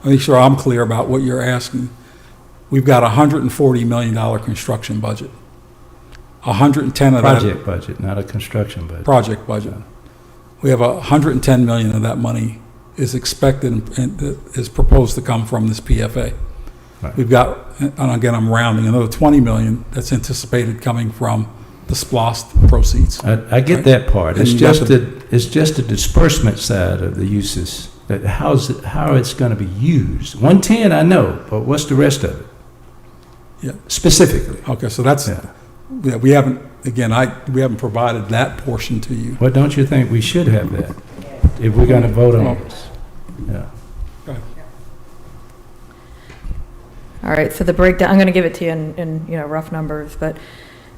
Make sure I'm clear about what you're asking. We've got a $140 million construction budget. 110 of that. Project budget, not a construction budget. Project budget. We have 110 million of that money is expected and is proposed to come from this PFA. Right. We've got, and again, I'm rounding, another 20 million that's anticipated coming from the SPLOST proceeds. I get Right. that part. And It's you got just the disbursement side of the uses. That how it's going to be used. 110, I know, but what's the rest of it? Yeah. Specifically. Okay, so that's, yeah, we haven't, again, we haven't provided that portion to you. Well, don't you think we should have that if we're going to vote on this? Yeah. Go ahead. All right, so the breakdown, I'm going to give it to you in rough numbers, but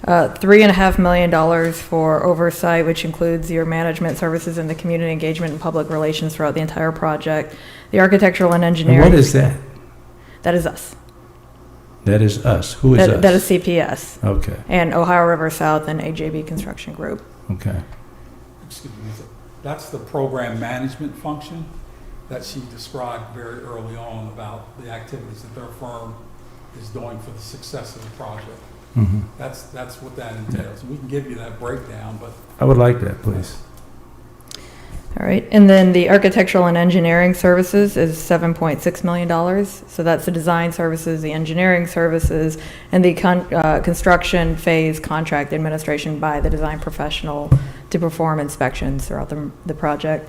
$3.5 million for oversight, which includes your management services and the community engagement and public relations throughout the entire project. The architectural and engineering. And what is that? That is us. That is us. Who is us? That is CPS. Okay. And Ohio River South and AJB Construction Group. Okay. Excuse me, that's the program management function that she described very early on about the activities that their firm is doing for the success of the project. Mm-hmm. That's what that entails. We can give you that breakdown, but I would like that, please. All right, and then the architectural and engineering services is $7.6 million. So that's the design services, the engineering services, and the construction phase contract administration by the design professional to perform inspections throughout the project.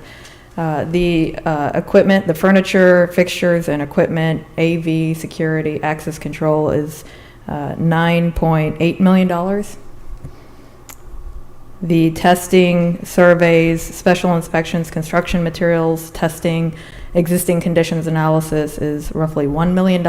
The equipment, the furniture, fixtures, and equipment, AV, security, access control is $9.8 million. The testing, surveys, special inspections, construction materials, testing, existing conditions analysis is roughly $1 million.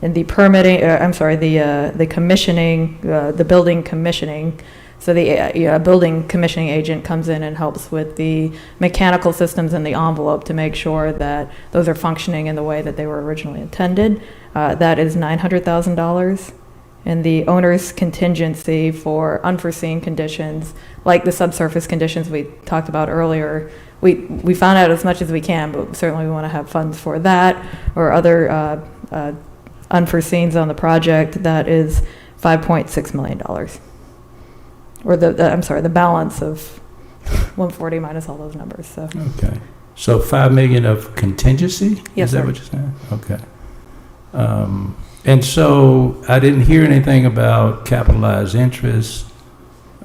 And the permitting, the commissioning, the building commissioning, so the building commissioning agent comes in and helps with the mechanical systems in the envelope to make sure that those are functioning in the way that they were originally intended. That is $900,000. And the owner's contingency for unforeseen conditions, like the subsurface conditions we talked about earlier, we found out as much as we can, but certainly we want to have funds for that or other unforeseens on the project. That is $5.6 million. Or the balance of 140 minus all those numbers. So. Okay. So $5 million of contingency? Yes, Is that sir. what you're saying? Okay. And so I didn't hear anything about capitalized interest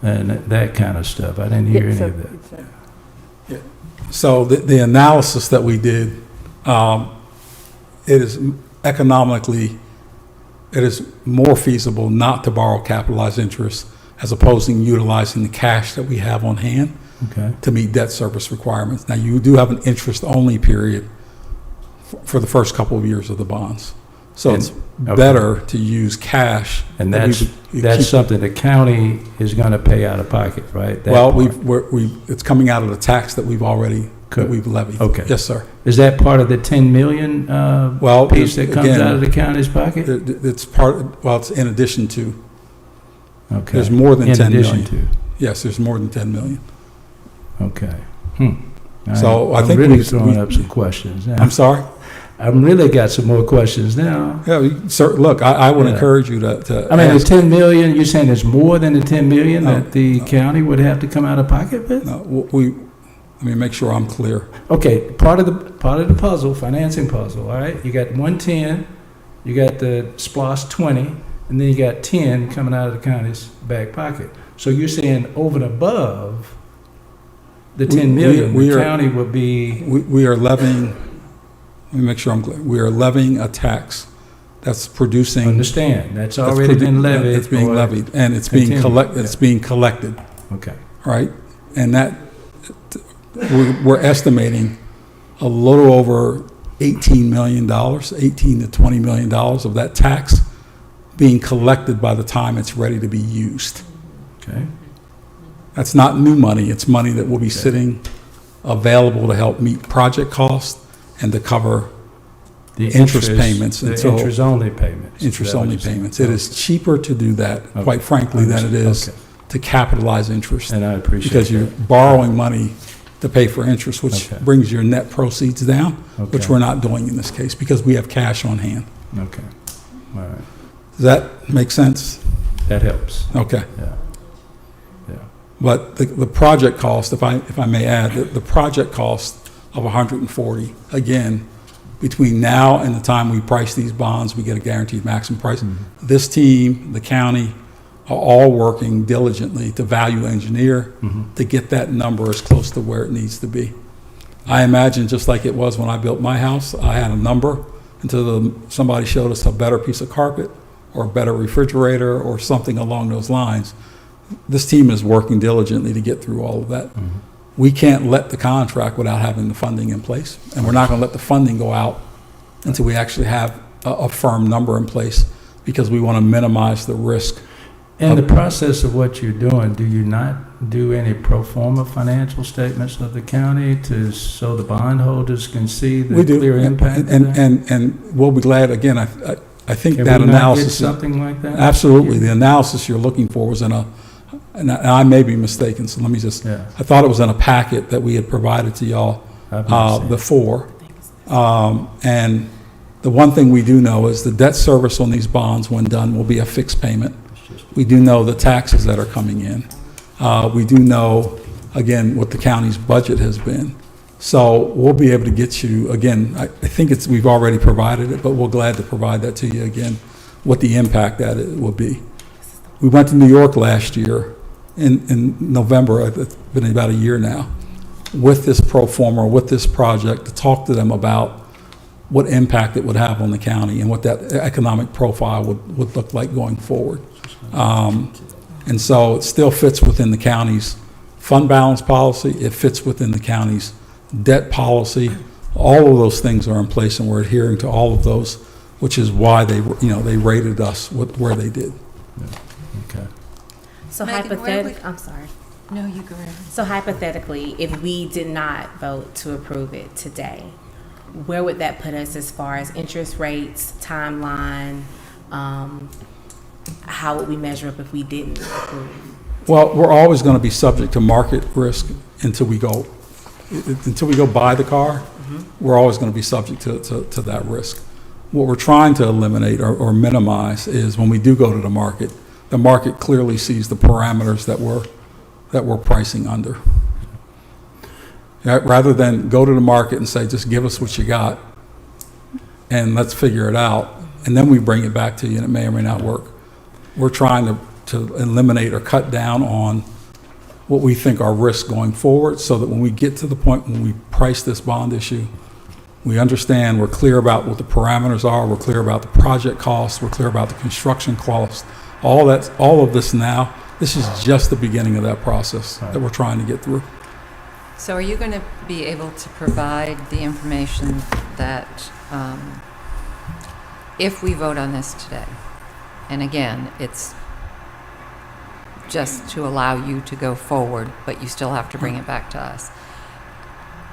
and that kind of stuff. I didn't hear any of that. yeah. So the analysis that we did, it is economically, it is more feasible not to borrow capitalized interest as opposed to utilizing the cash that we have on hand to meet debt service requirements. Now, you do have an interest-only period for the first couple of years of the bonds. So it's better to use cash. And that's something the county is going to pay out of pocket, right? It's coming out of the tax that we've already levied. Okay. Yes, sir. Is that part of the 10 million piece that comes out of the county's pocket? It's it's in addition to. Okay. There's more than 10 million. In addition to. Yes, there's more than 10 million. Okay. So I think I'm really throwing up some questions now. I'm sorry? I've really got some more questions now. Yeah, sir, look, I would encourage you to I mean, ask. the 10 million, you're saying there's more than the 10 million that the county would have to come out of pocket with? No, let me make sure I'm clear. Okay, part of the puzzle, financing puzzle, all right? You got 110, you got the SPLOST 20, and then you got 10 coming out of the county's back pocket. So you're saying over and above the 10 million, the county would be... We are levying, let me make sure I'm clear. We are levying a tax that's producing... Understand, that's already been levied. It's being levied, and it's being collected. Okay. Right? And that, we're estimating a little over $18 million, $18 to $20 million of that tax being collected by the time it's ready to be used. Okay. That's not new money. It's money that will be sitting available to help meet project costs and to cover the interest payments. The interest-only payments. Interest-only payments. It is cheaper to do that, quite frankly, than it is to capitalize interest. And I appreciate because you're borrowing money to pay for interest, which brings your net proceeds down, which we're not doing in this case because we have cash on hand. Okay. All right. Does that make sense? That helps. Okay. Yeah. Yeah. But the project cost, if I may add, the project cost of 140, again, between now and the time we price these bonds, we get a guaranteed maximum price. Mm-hmm. This team, the county, are all working diligently to value engineer to get that number as close to where it needs to be. I imagine just like it was when I built my house, I had a number until somebody showed us a better piece of carpet or a better refrigerator or something along those lines. This team is working diligently to get through all of that. We can't let the contract without having the funding in place, and we're not going to let the funding go out until we actually have a firm number in place, because we want to minimize the risk. In the process of what you're doing, do you not do any pro forma financial statements of the county so the bondholders can see the clear impact of that? And we'll be glad, again, I think Can that we not analysis. get something like that? Absolutely. The analysis you're looking for was in and I may be mistaken, so let me just, Yeah. I thought it was in a packet that we had provided to y'all before. And the one thing we do know is the debt service on these bonds, when done, will be a fixed payment. We do know the taxes that are coming in. We do know, again, what the county's budget has been. So we'll be able to get you, again, I think we've already provided it, but we're glad to provide that to you again, what the impact that it will be. We went to New York last year in November, it's been about a year now, with this pro forma, with this project, to talk to them about what impact it would have on the county and what that economic profile would look like going forward. And so it still fits within the county's fund balance policy. It fits within the county's debt policy. All of those things are in place, and we're adhering to all of those, which is why they rated us where they did. Okay. So Megan, hypothetically, I'm sorry. No, you go ahead. So hypothetically, if we did not vote to approve it today, where would that put us as far as interest rates, timeline? How would we measure up if we didn't approve? Well, we're always going to be subject to market risk until we go buy the car. We're always going to be subject to that risk. What we're trying to eliminate or minimize is when we do go to the market clearly sees the parameters that we're pricing under. Rather than go to the market and say, just give us what you got and let's figure it out, and then we bring it back to you and it may or may not work. We're trying to eliminate or cut down on what we think are risks going forward, so that when we get to the point when we price this bond issue, we understand, we're clear about what the parameters are, we're clear about the project costs, we're clear about the construction costs, all of this now. This is just the beginning of that process that we're trying to get through. So are you going to be able to provide the information that, if we vote on this today, and again, it's just to allow you to go forward, but you still have to bring it back to us.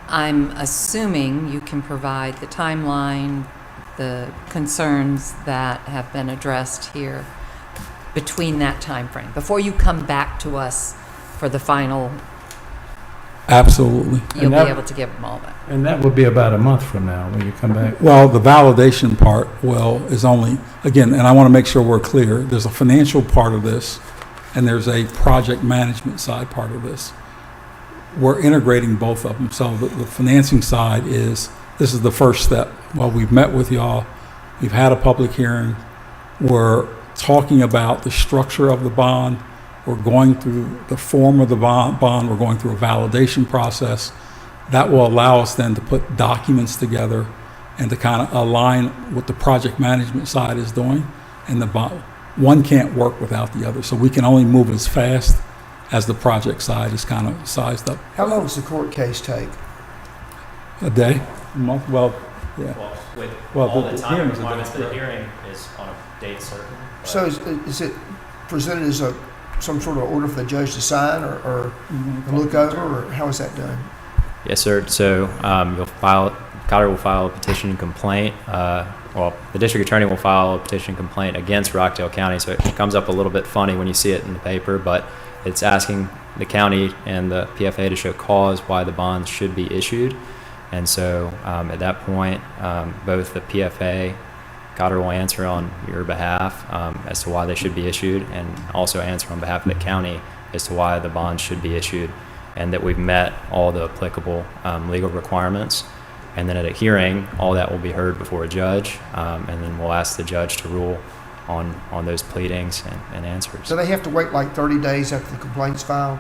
I'm assuming you can provide the timeline, the concerns that have been addressed here between that time frame, before you come back to us for the final. Absolutely. You'll be able to give them all that. And that would be about a month from now when you come back. Well, the validation part, is only, again, and I want to make sure we're clear, there's a financial part of this, and there's a project management side part of this. We're integrating both of them. So the financing side this is the first step. Well, we've met with y'all, we've had a public hearing, we're talking about the structure of the bond, we're going through the form of the bond, we're going through a validation process. That will allow us then to put documents together and to kind of align what the project management side is doing, and the bond. One can't work without the other, so we can only move as fast as the project side is kind of sized up. How long does the court case take? A day, a month, well, yeah. Well, with Well, all the the time hearing's a requirements, day, the right. hearing is on a date certain. but- So is it presented as some sort of order for the judge to sign or to look over, or how is that done? Yes, sir. So Cotter will file a petition and complaint. The district attorney will file a petition and complaint against Rockdale County. So it comes up a little bit funny when you see it in the paper, but it's asking the county and the PFA to show cause why the bonds should be issued. And so at that point, both the PFA Goddard will answer on your behalf as to why they should be issued, and also answer on behalf of the county as to why the bonds should be issued, and that we've met all the applicable legal requirements. And then at a hearing, all that will be heard before a judge, and then we'll ask the judge to rule on those pleadings and answers. So they have to wait like 30 days after the complaint's filed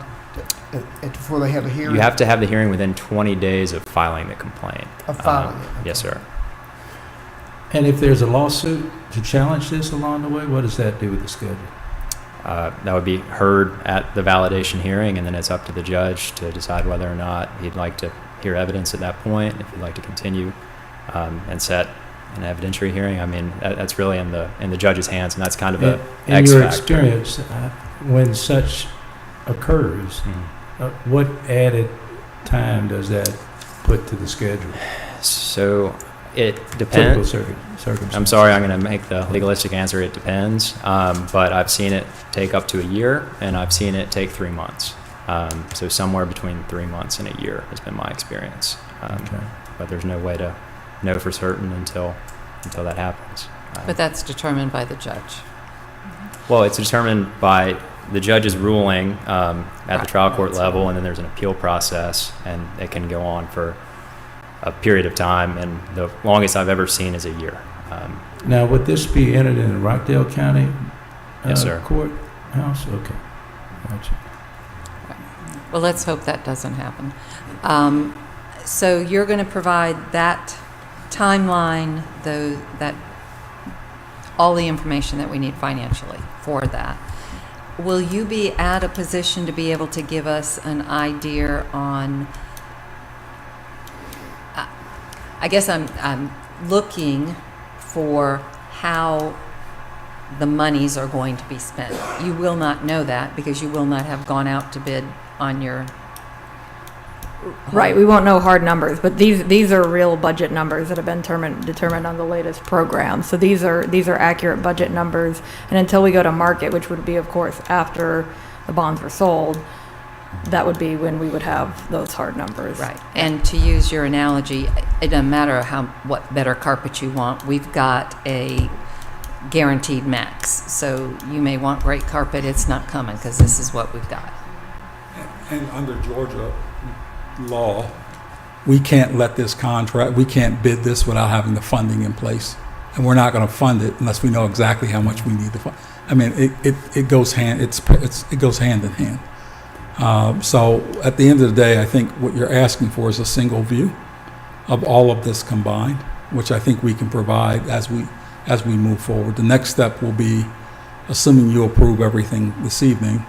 before they have a hearing? You have to have the hearing within 20 days of filing the complaint. Of filing it? Yes, sir. And if there's a lawsuit to challenge this along the way, what does that do with the schedule? That would be heard at the validation hearing, and then it's up to the judge to decide whether or not he'd like to hear evidence at that point, if he'd like to continue and set an evidentiary hearing. I mean, that's really in the judge's hands, and that's kind of a In X your factor. experience, when such occurs, what added time does that put to the schedule? So it Typical depends. circumstances. I'm sorry, I'm going to make the legalistic answer. It depends, but I've seen it take up to a year, and I've seen it take 3 months. So somewhere between 3 months and a year has been my experience. Okay. But there's no way to know for certain until that happens. But that's determined by the judge. Well, it's determined by the judge's ruling at the trial court level, and then there's an appeal process, and it can go on for a period of time, and the longest I've ever seen is a year. Now, would this be entered in Rockdale County Yes, sir. courthouse? Okay. Gotcha. Well, let's hope that doesn't happen. So you're going to provide that timeline, that all the information that we need financially for that. Will you be at a position to be able to give us an idea on, I guess I'm looking for how the monies are going to be spent. You will not know that because you will not have gone out to bid on your... Right, we won't know hard numbers, but these are real budget numbers that have been determined on the latest program. So these are accurate budget numbers, and until we go to market, which would be, of course, after the bonds were sold, that would be when we would have those hard numbers. Right, and to use your analogy, it doesn't matter what better carpet you want, we've got a guaranteed max. So you may want great carpet, it's not coming because this is what we've got. And under Georgia law, we can't let this contract, we can't bid this without having the funding in place. And we're not going to fund it unless we know exactly how much we need to fund. I mean, it goes hand in hand. So at the end of the day, I think what you're asking for is a single view of all of this combined, which I think we can provide as we move forward. The next step will be, assuming you approve everything this evening,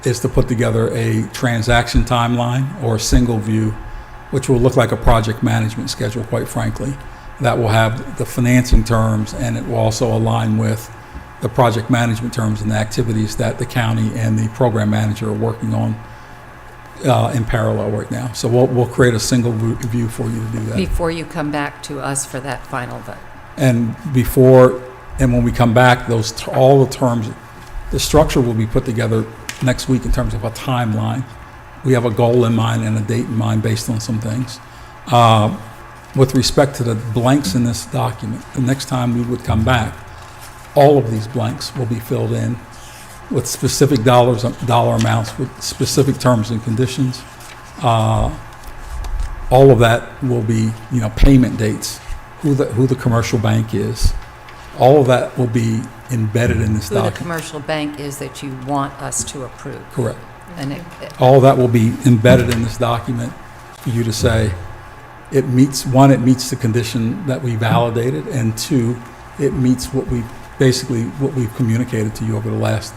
is to put together a transaction timeline or a single view, which will look like a project management schedule, quite frankly. That will have the financing terms, and it will also align with the project management terms and the activities that the county and the program manager are working on in parallel right now. So we'll create a single view for you to do that. Before you come back to us for that final vote. And when we come back, all the terms, the structure will be put together next week in terms of a timeline. We have a goal in mind and a date in mind based on some things. With respect to the blanks in this document, the next time we would come back, all of these blanks will be filled in with specific dollar amounts, with specific terms and conditions. All of that will be, payment dates, who the commercial bank is. All of that will be embedded in this Who the document. commercial bank is that you want us to approve. Correct. And All of that will be embedded in this document for you to say, it meets the condition that we validated, and two, it meets what we've communicated to you over the last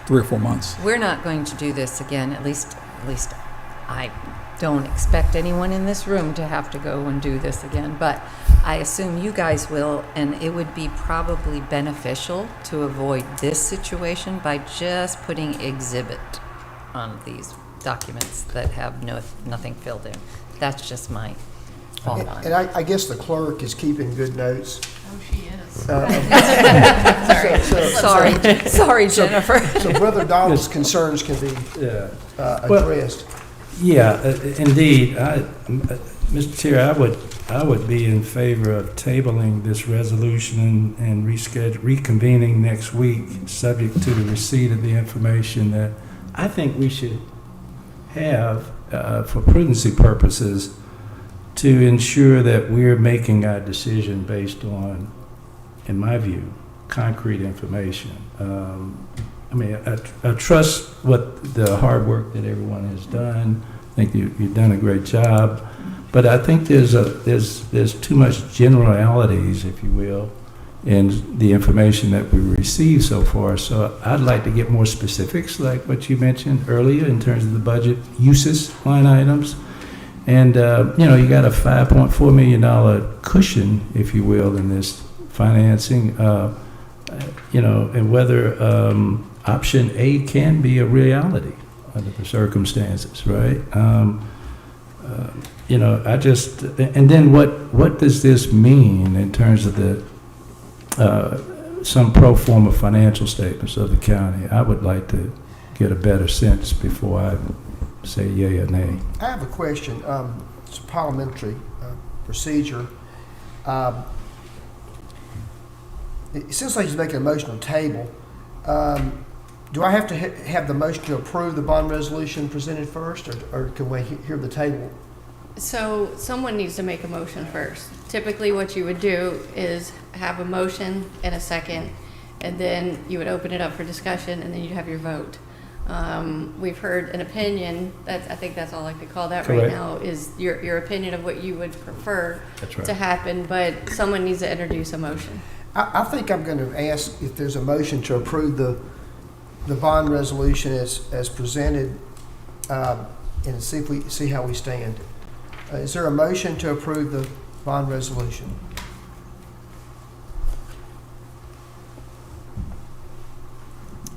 3 or 4 months. we're not going to do this again, at least I don't expect anyone in this room to have to go and do this again, but I assume you guys will, and it would be probably beneficial to avoid this situation by just putting exhibit on these documents that have nothing filled in. That's just my thought on And it. I guess the clerk is keeping good notes. Oh, she is. Sorry, Jennifer. So Brother Donald's concerns can be addressed. Yeah, indeed. Mr. Chair, I would be in favor of tabling this resolution and reconvening next week, subject to the receipt of the information that I think we should have, for prudency purposes, to ensure that we're making our decision based on, in my view, concrete information. I mean, I trust what the hard work that everyone has done. I think you've done a great job, but I think there's too much generalities, if you will, in the information that we received so far. So I'd like to get more specifics, like what you mentioned earlier, in terms of the budget uses line items. And you got a $5.4 million cushion, if you will, in this financing. And whether option A can be a reality under the circumstances, right? I just, and then what does this mean in terms of the some pro forma financial statements of the county? I would like to get a better sense before I say yay or nay. I have a question. It's a parliamentary procedure. It seems like he's making a motion on the table. Do I have to have the motion to approve the bond resolution presented first, or can we hear the table? So someone needs to make a motion first. Typically what you would do is have a motion and a second, and then you would open it up for discussion, and then you'd have your vote. We've heard an opinion. I think that's all I could call that Correct. right now, is your opinion of what you would prefer That's right. to happen, but someone needs to introduce a motion. I think I'm going to ask if there's a motion to approve the bond resolution as presented, and see how we stand. Is there a motion to approve the bond resolution?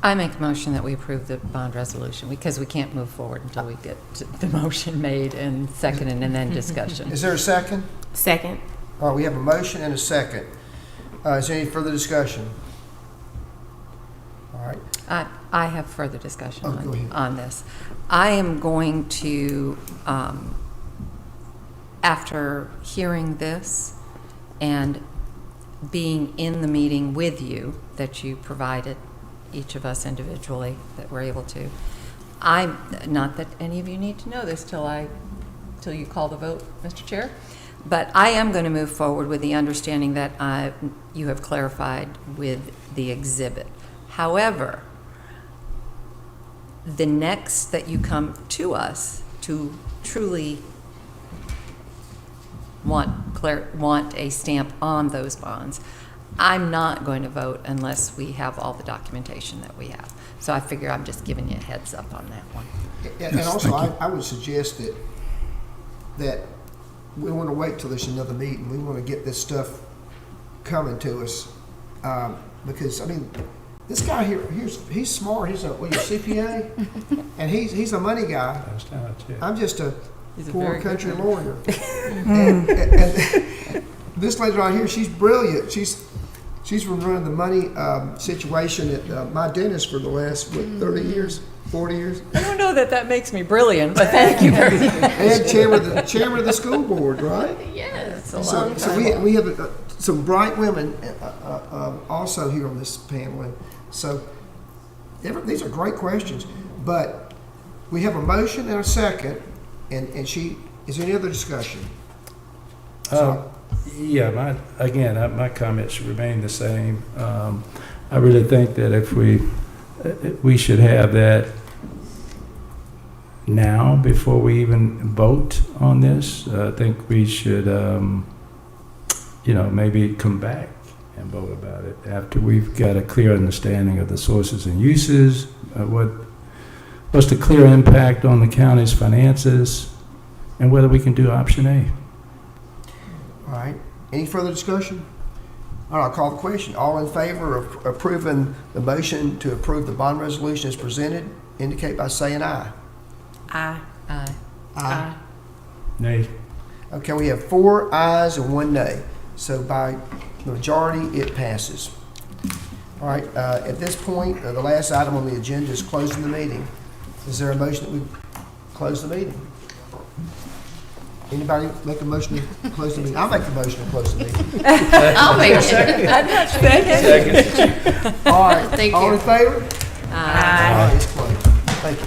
I make a motion that we approve the bond resolution because we can't move forward until we get the motion made and seconded and then discussion. Is there a second? Second. All right, we have a motion and a second. Is there any further discussion? All right. I have further discussion Go ahead. on this. I am going to, after hearing this and being in the meeting with you that you provided, each of us individually, that we're able to, not that any of you need to know this till you call the vote, Mr. Chair, but I am going to move forward with the understanding that you have clarified with the exhibit. However, the next that you come to us to truly want a stamp on those bonds, I'm not going to vote unless we have all the documentation that we have. So I figure I'm just giving you a heads up on that one. And also, I would suggest that we want to wait till there's another meeting. We want to get this stuff coming to us, because, I mean, this guy here, he's smart. He's a CPA, and he's a money guy. I'm just a poor country lawyer. and this lady right here, she's brilliant. She's been running the money situation at my dentist for the last 30 years, 40 years. I don't know that makes me brilliant, but thank you very much. And chairman of the school board, right? Yes. So we have some bright women also here on this panel. And so these are great questions, but we have a motion and a second, and is there any other discussion? Yeah, my comments remain the same. I really think that if we should have that now before we even vote on this. I think we should, maybe come back and vote about it after we've got a clear understanding of the sources and uses, what's the clear impact on the county's finances, and whether we can do option A. All right. Any further discussion? All right, I'll call the question. All in favor of approving the motion to approve the bond resolution as presented, indicate by saying aye. Aye. Aye. Aye. Nay. Okay, we have 4 ayes and 1 nay. So by the majority, it passes. All right, at this point, the last item on the agenda is closing the meeting. Is there a motion that we close the meeting? Anybody make a motion to close the meeting? I'll make the motion to close the meeting. I'll make it. Second. All right. Thank All you. in favor? All right, it's closed. Thank you.